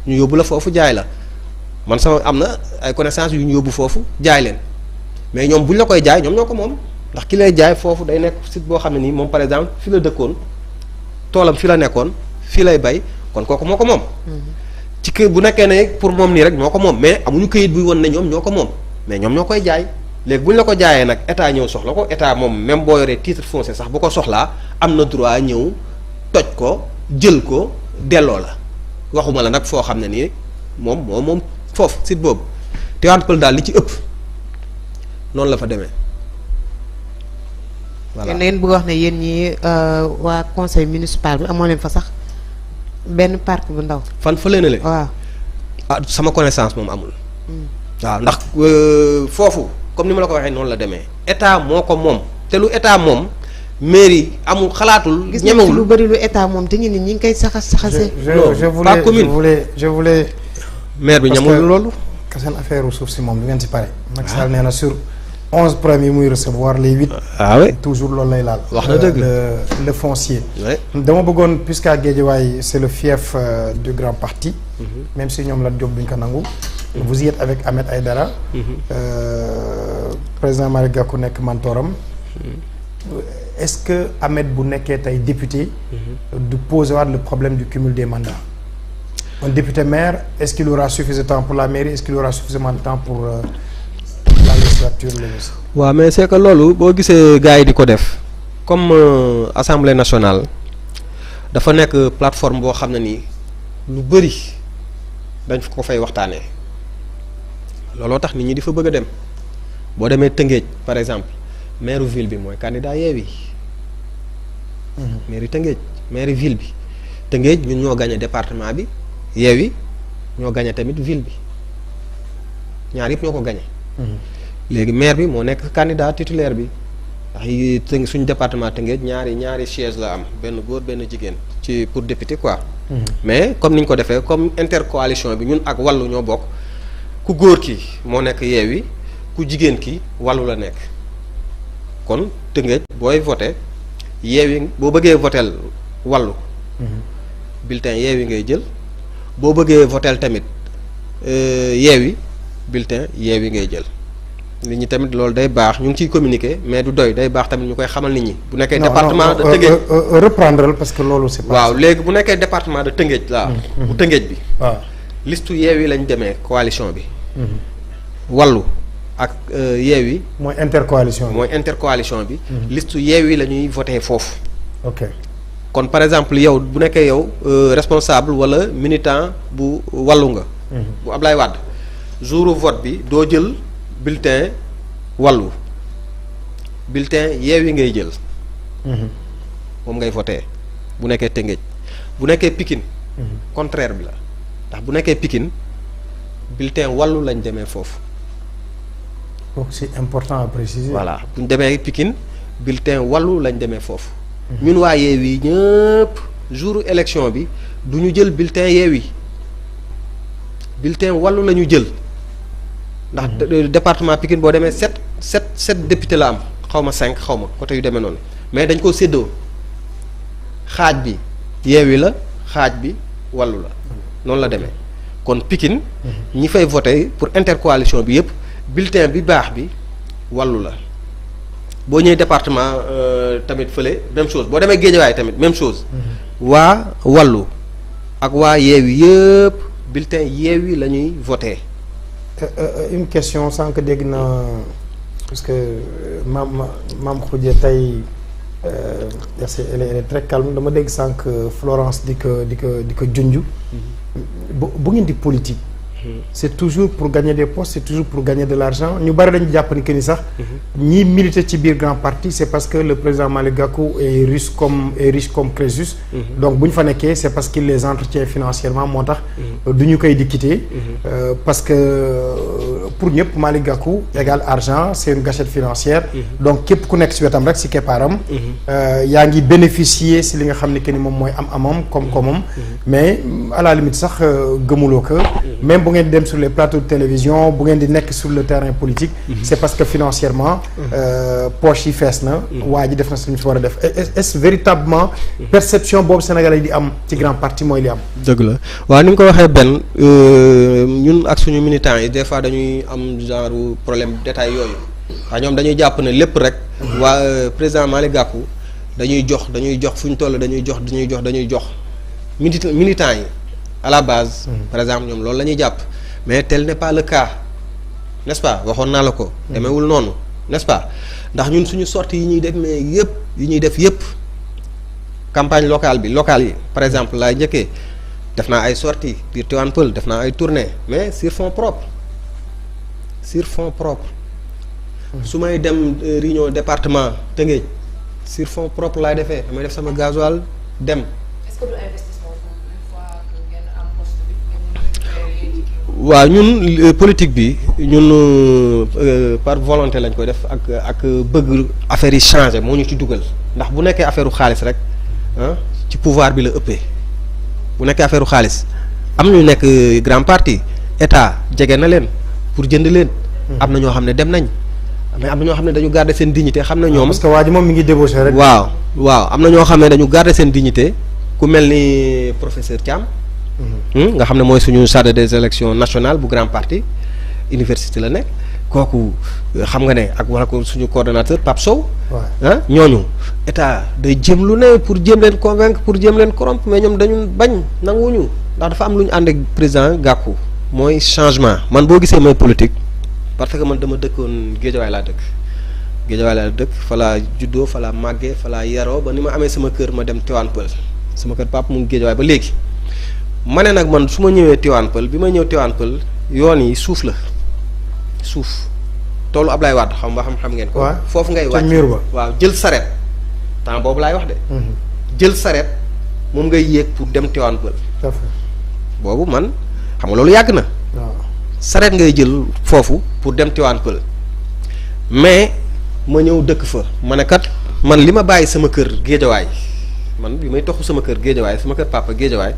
ñu yóbbu la foofu jaay la man sama am na ay connaissance yu ñu yóbbu foofu jaay leen mais ñoom buñ la koy jaay ñoom ñoo ko moom ndax ki lay jaay foofu day nekk site boo xam ne nii moom par exemple fi la dëkkoon toolam fi la nekkoon fii lay bay kon kooku moo ko moom ci kër bu nekkee ne pour moom nii rek ñoo ko moom mais amuñu këyit buy won ne ñoom ñoo ko moom mais ñoom ñoo koy jaay léegi bu ñu la ko jaayee nag état ñëw soxla ko état moom même boo yoree titre foncier sax bu ko soxlaa am na droit ñëw toj ko jël ko delloo la waxuma la nag foo xam ne nii moom foofu site boobu Tivaouane Peulh daal li ci ëpp noonu la fa demee voilà. te ngeen bëgg wax ne yéen ñi waa conseil municipal bi amoo leen fa sax benn parc bu ndaw. fan fa leen le waaw. ah sama connaissance moom amul. waaw ndax foofu comme ni ma la ko waxee noonu la demee état moo ko moom te lu état moom mairie amul xalaatul. gis nañ ci lu bëri lu état moom te ñu ne ñi ngi koy saxase. pas commune je voulais maire bi ñamul loolu. que seen affaire suuf si moom du ngeen si pare. Macky Sall nee na sur 11 problèmes yi muy recevoir les 8. oui toujours loolu lay laal. wax na dëgg le foncier. oui dama bëggoon puisqu'à Guédiawaye c'est le fief du grand parti. même si ñoom la Diop duñ ko nangu. vous y êtes avec Ahmed Aïdara. président Malick Gakou nekk mentoram. est-ce que Ahmed bu nekkee tey député. du poser waat le problème du cumul des mandats. un député maire est-ce qu'il aura suffisamment de temps pour la mairie est-ce qu'il aura suffisamment de temps pour la législature waaw mais c'est que loolu boo gisee gars yi di ko def comme assemblée nationale dafa nekk plateforme boo xam ne nii lu bëri dañ ko fay waxtaanee looloo tax nit ñi di fa bëgg a dem boo demee Tëngéej par exemple maire ville bi mooy candidat Yewwi. maire Tëngéej maire ville bi Tëngéej ñun ñoo gagné département bi. Yewwi ñoo gagné tamit ville bi ñaar yëpp ñoo ko gagné. léegi maire bi moo nekk candidat titulaire bi ndax suñu département Tëngéej ñaari siège la am benn góor benn jigéen ci pour député quoi. mais comme niñ ko defee comme intercoalition bi ñun ak wàllu ñoo bokk ku góor ki moo nekk Yewwi ku jigéen ki wàllu la nekk kon Tëngéej booy voté Yewwi boo bëggee votel wàllu. bulletin Yewwi ngay jël. boo bëggee votel tamit Yewwi bulletin Yewwi ngay jël nit ñi tamit loolu day baax ñu ngi ciy communiquer mais du doy day baax tamit ñu koy xamal nit ñi. bu nekkee département de Tëngéej reprendre parce que loolu c'est pas. waaw léegi bu nekkee département de Tëngéej laa. bu Tëngéej bi. waaw listu Yewwi lañ demee coalition bi. Wallu ak Yewwi. mooy intercoalition bi. listu Yewwi la ñuy voté foofu. ok. kon par exemple yow bu nekkee yow responsable wala militant bu wàllu nga. bu Ablaye Wade jour vote bi doo jël bulletin wàllu bulletin Yewwi ngay jël. moom ngay voté bu nekkee Tëngéej bu nekkee Pikine. contraire bi la ndax bu nekkee Pikine bulletin wàllu lañ demee foofu. donc c'est important à préciser. voilà bu ñu demee Pikine bulletin wàllu lañ demee foofu. ñun waa Yewwi ñëpp jour élection bi du ñu jël bulletin Yewwi bulletin wàllu la ñu jël ndax département Pikine boo demee 7 sept député la am xaw ma 5 xaw ma côté yu demee noonu mais dañ koo séddoo xaaj bi Yewwi la xaaj bi Wallu la noonu la demee kon Pikine ñi fay voté pour intercoalition bi yëpp bulletin bi baax bi Wallu la boo ñëwee département tamit fële même chose boo demee Guédiawaye tamit même chose waa Wallu ak waa Yewwi yëpp bulletin Yewwi la ñuy voté. Une question sans que dégg na parce que maam Khoudia tey elle est très calme dama dégg sànq Florence di ko junj. bu ngeen di politique. c'est toujours pour gagner des postes c'est toujours pour gagner de l'argent ñu bari dañu jàpp ni que ni sax. ñi militer ci biir grand parti c'est parce que le président Malick Gakou est riche comme Crésus. donc bu ñu fa nekkee c'est parce qu'il les entretient financièrement moo tax. du ñu koy di quitter. parce que pour ñëpp Malick Gakou égale argent c'est une gâchette financière. donc képp ku nekk ci wetam rek ci keppaaram. yaa ngi bénéficier ci li nga xam ne que ni moom mooy am-amam koom-koomam. mais à la limite sax gëmuloo ko. même bu ngeen dem sur les plateaux de télévision bu ngeen di nekk sur le terrain politique. c'est parce que financièrement. poche yi fees na. waa ji def na suñu fi war a def est-ce véritablement perception boobu Sénégalais yi di am ci grand parti mooy li am. dëgg la waaw ni nga ko waxee benn ñun ak suñu militants yi des fois dañuy am genre problème détail yooyu waaw ñoom dañuy jàpp ne lépp rek. waa président Malick Gakou dañuy jox fu ñu toll dañuy jox militants yi. à la base. par exemple ñoom loolu la ñuy jàpp mais tel n'est pas le cas n'est-ce pas waxoon naa la ko. demeewul noonu n'est-ce pas ndax ñun suñu sortie yi ñuy def mais yëpp campagne locale yi par exemple laay njëkkee def naa ay sorties biir Tivaouane Peulh def naa ay tournées mais sur fonds propres su may dem réunion département Tëngéej sur fonds propres laay defee damay def sama gasoil dem. Est-ce que du investissement une fois que ngeen am poste bi waaw ñun politique bi ñun par volonté lañ koy def ak bëgg affaire yi changer moo ñu ci dugal ndax bu nekkee affaire u xaalis rek ci pouvoir bi la ëppee bu nekkee affaire u xaalis am ñu nekk grand parti état jege na leen pour jënd leen. am na ñoo xam ne dem nañ mais am na ñoo xam ne dañu garder seen dignité xam na ñoom. parce que waa ji moom mi ngi débauché rek. waaw am na ñoo xam ne dañu garder seen dignité ku mel ni professeur Thiam. nga xam ne mooy suñu chargé des élections nationales bu grand parti université la nekk kooku xam nga ne ak wala ko suñu coordonnateur Pape Sow. ñooñu état day jéem lu ne pour jéem leen convaincre pour jéem leen corrompre mais ñoom dañu bañ nanguwuñu ndax dafa am lu ñu ànd ak président Gakou mooy changement man boo gisee mooy politique parce que man dama dëkkoon Guédiawaye laa dëkk fa laa juddoo fa laa màggee fa laa yaroo ba ni ma amee sama kër ma dem Tivaouane Peulh sama kër papa mu ngi Guédiawaye ba léegi. ma ne nag man su ma ñëwee Tivaouane Peulh bi ma ñëw Tivaouane Peulh yoon yi suuf toolu Ablaye Wade xam ngeen ko. foofu ngay wàcc mur ba waaw jël saret temps boobu laay wax de. jël saret moom ngay yéeg pour dem Tivaouane Peulh. boobu man xam nga loolu yàgg na. saret ngay jël foofu pour dem Tivaouane Peulh mais ma ñëw dëkk fa ma ne kat man li ma bàyyi sama kër Géejawaay. man bi may toxu sama kër Géejawaay sama kër papa Géejawaay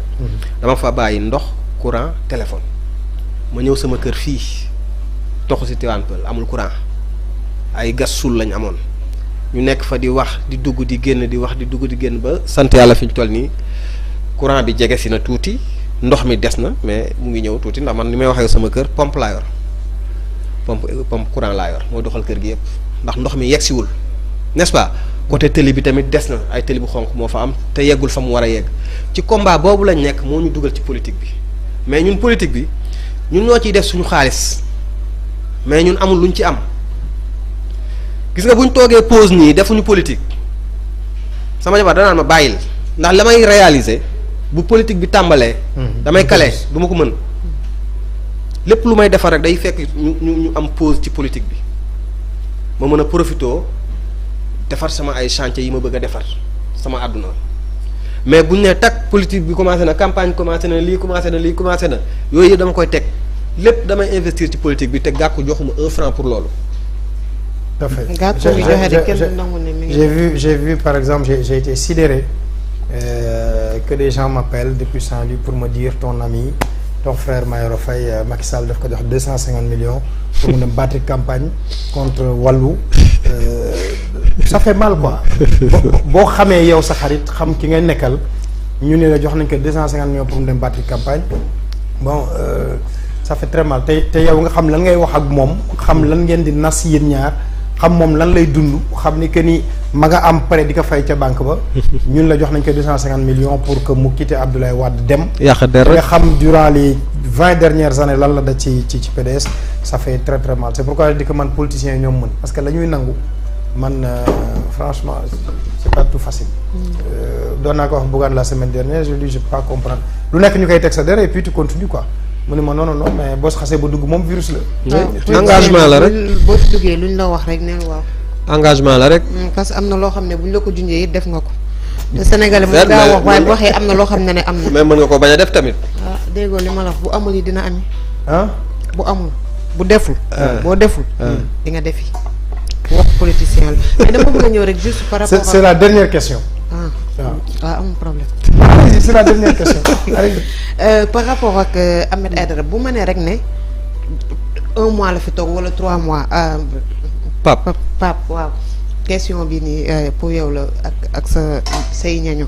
dama fa bàyyi ndox courant téléphone ma ñëw sama kër fii toxu si Tivaouane Peulh amul courant ay gas suul lañ amoon ñu nekk fa di wax di dugg di génn di wax di dugg di génn ba sant yàlla fi ñu toll nii courant bi jege si na tuuti ndox mi des na mais mu ngi ñëw tuuti ndax man li may waxee sama kër pompe laa yor pompe courant laa yor moo doxal kër gi yëpp ndax ndox mi yegsiwul n'est-ce pas côté tëli bi tamit des na ay tëli bu xonq moo fa am te yeggul fa mu war a yegg ci combat boobu lañ nekk moo ñu dugal ci politique bi mais ñun politique bi ñun ñoo ciy def suñu xaalis mais ñun amul luñ ci am gis nga buñ toogee pause nii defuñu politique sama jabar danaan ma bàyyil ndax la may réaliser bu politique bi tàmbalee. damay kale du ma ko mën lépp lu may defar rek day fekk ñu am pause ci politique bi ma mën a profitoo defar sama ay chantier yi ma bëgg a defar sama àdduna mais buñ ne tak politique bi commencé na campagne commencé na lii commencé na yooyu yëpp dama koy teg lépp damay investir ci politique bi te Gakou joxuma 1 franc pour loolu. tout à fait. Gakou j'ai vu par exemple j'ai été sidéré que des gens m'appellent depuis Saint-Louis pour me dire ton ami ton frère Mayoro Faye Macky Sall daf ko jox 250 millions pour mu dem battre campagne contre Wallu ça fait mal quoi boo xamee yow sa xarit xam ki ngay nekkal ñu ne la jox nañ ko 250 millions pour mu dem battre campagne bon ça fait très mal te yow nga xam lan ngay wax ak moom xam lan ngeen di nas yéen ñaar xam moom lan lay dund xam ni que ni ma nga am prêt di ko fay ca banque ba ñun la jox nañ ko 250 millions pour que mu quitte Abdoulaye Wade dem yàq der nga xam durant les 20 dernières années lan la da ci PDS ça fait très très mal c'est pourquoi je dis que man politiciens yi ñoom mën parce que la ñuy nangu man franchement c'est pas tout facile doon naa ko wax Bougane la semaine dernière je lui dis je peux pas comprendre lu nekk ñu koy teg sa der et puis tu continues quoi mu ne ma non mais boo xasee ba dugg moom virus la. engagement la rek boo ci duggee luñ la wax rek neen waaw. engagement la rek. parce que am na loo xam ne buñ la ko junjee it def nga ko. te Sénégalais mën ngaa wax waaye bu waxee am na loo xam ne am na. mais mën nga ko bañ a def tamit. ah déggoo li ma la wax bu amul yi dina ami. ah bu amul bu deful. boo deful. di nga defi. wax politicien la mais dama bëgg a ñëw rek juste par rapport c'est la dernière question. waaw amul problème. c'est la dernière question. par rapport ak Ahmed Aïdara bu ma nee rek ne 1 mois la fi toog wala 3 mois. Pape waaw question bi nii pour yow la ak say ñaño.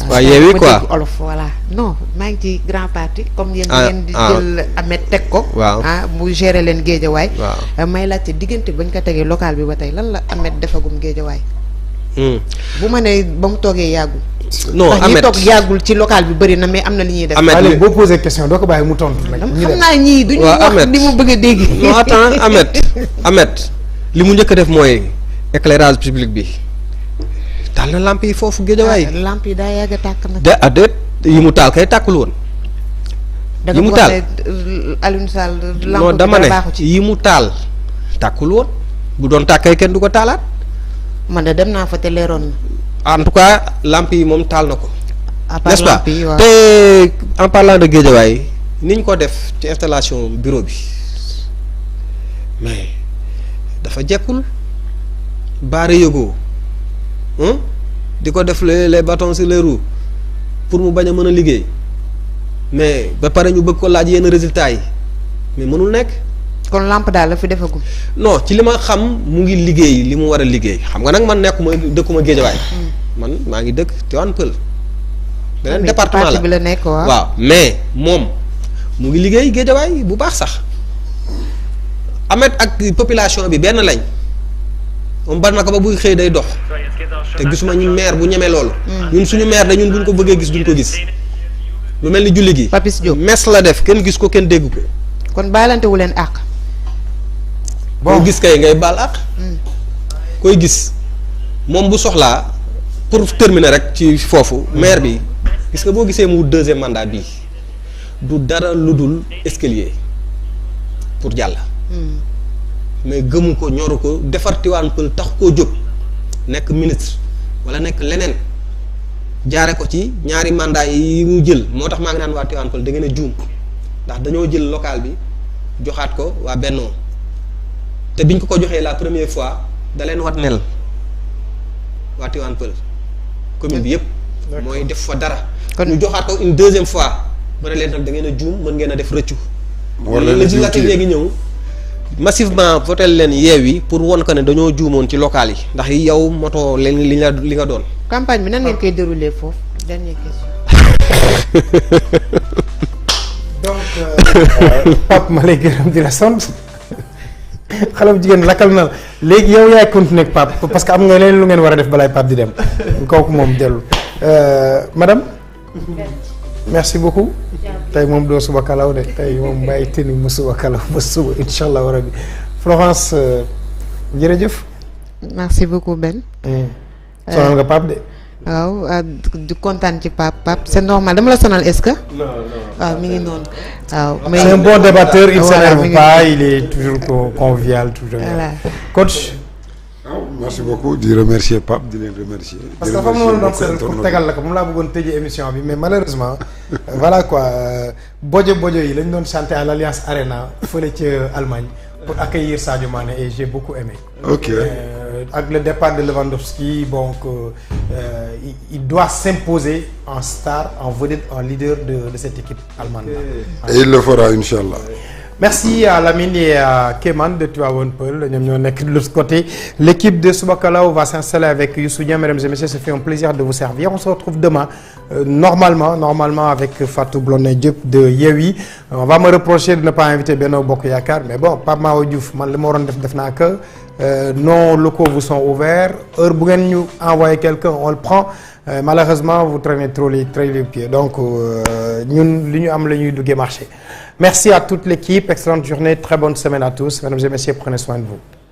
waaw yeewi quoi olof voilà non maa ngi ci grand parti comme yéen ngeen di jël Ahmed teg ko. waaw mu gérer leen Géejawaay. waaw may laajte diggante bañ ko tegee local bi ba tey lan la Ahmed defagum Géejawaay. bu ma nee ba mu toogee yàggul. non ndax ñi toog yàggul ci local bi bëri na mais am na li ñuy def. Ahmed boo posé question doo ko bàyyi mu tontu rek. xam naa ñii duñu wax ni mu bëgg a dégg. non attends Ahmed li mu njëkk a def mooy éclairage public bi taal na lamp yi foofu Géejawaay. lamp yi daa yàgg a tàkk nag. déet yi mu taal kay tàkkul woon. yi mu taal Alioune Sall non dama ne yi mu taal tàkkul woon bu doon tàkkay kenn du ko taalaat. man de dem naa fa te leeroon na. en tout cas lamp yi moom taal na ko. n'est-ce pas waaw. te en parlant de Guédiawaye ni ñu ko def ci installation bureau bi mais dafa jekkul baare yëgoo di ko def les bâtons sur les roues pour mu bañ a mën a liggéey mais ba pare ñu bëgg ko laaj yenn résultats yi mais mënul nekk. kon lampe daal la fi defagum. non ci li ma xam mu ngi liggéey li mu war a liggéey xam nga nag man nekkuma dëkkuma Géejawaay. man maa ngi dëkk Tivaouane Peulh. beneen département la bi la nekk waaw mais moom mu ngi liggéey Géejawaay bu baax sax Ahmed ak population bi benn lañ moom bari na ko ba buy xëy day dox te gisuma ñu maire bu ñemee loolu. ñun suñu maire da ñun buñ ko bëggee gis duñ ko gis lu mel ni julli gi. Papis Diop mes la def kenn gis ko kenn dégg ko. kon baalante wu leen àq. boo gis kay ngay baal àq. koy gis moom bu soxlaa pour terminer rek ci foofu maire bi gis nga boo gisee mu wut 2e mandat bii du dara lu dul escalier pour jàll. mais gëmu ko ñoru ko defar Tivaouane Peulh tax koo jóg nekk ministre wala nekk leneen jaare ko ci ñaari mandat yi mu jël moo tax maa ngi naan waa Tivaouane Peulh da ngeen a juum ndax dañoo jël local bi joxaat ko waa Bennoo te biñ ko joxee la première fois da leen wat nel waa Tivaouane Peulh commune bi yëpp mooy def fa dara kon ñu joxaat ko une 2e fois ma ne leen nag da ngeen a juum mën ngeen a def rëccu législative léegi ñëw massivement voté leen Yewwi pour won ko ne dañoo juumoon ci local yi ndax yow moto leen li nga doon campagne bi nan ngeen koy dérouler foofu dernière question. donc Pape ma lay gërëm di la sant xale bu jigéen lakkal na léegi yow yaay continuer ak Pape parce que am nga leen lu ngeen war a def balaay Pape di dem kooku moom dellu madame merci beaucoup tey moom doo suba kalaw de tey moom bàyyi tëni mu suba kalaw ba suba incha allah rabbi Florence jërëjëf. merci beaucoup Ben. sonal nga Pape de. waaw di kontaan ci Pape c'est normal dama la sonal est-ce que. non waaw mi ngi noonu. waaw mais c'est un bon débatteur il s'énerve pas il est toujours convivial toujours. voilà coach. merci beaucoup di remercier Pape di leen remercier. parce que dafa mënoon doon pour tegal la ko moom laa bëggoon tëjee émission bi mais malheureusement voilà quoi bojo yi lañ doon chanter à l'Alliance Arena fële ca Allemagne pour accueillir Sadio Mané et j'ai beaucoup aimé. ok avec le départ de Lewandowski, donc il doit s'imposer en star, en vedette, en leader de cette équipe allemande. Et il le fera, Inch'Allah. Merci à Lamine et à Kéman de Tivaouane Peulh. De l'autre côté, l'équipe de Subakalaw va s'installer avec Youssou Dieng. Mesdames et messieurs, ça fait un plaisir de vous servir. On se retrouve demain, normalement avec Fatou Blondin Diop de Yewwi. On va me reprocher de ne pas inviter Benno Bokk Yakaar, mais bon, Pape Mao Diouf, man li ma waroon def naa que nos locaux vous sont ouverts. Heure bu ngeen ñu envoyer quelqu'un, on le prend. Malheureusement, vous traînez trop les pieds. Donc, ñun li ñu am la ñuy duggee marché. Merci à toute l'équipe, excellente journée, très bonne semaine à tous. Mesdames et messieurs, prenez soin de vous.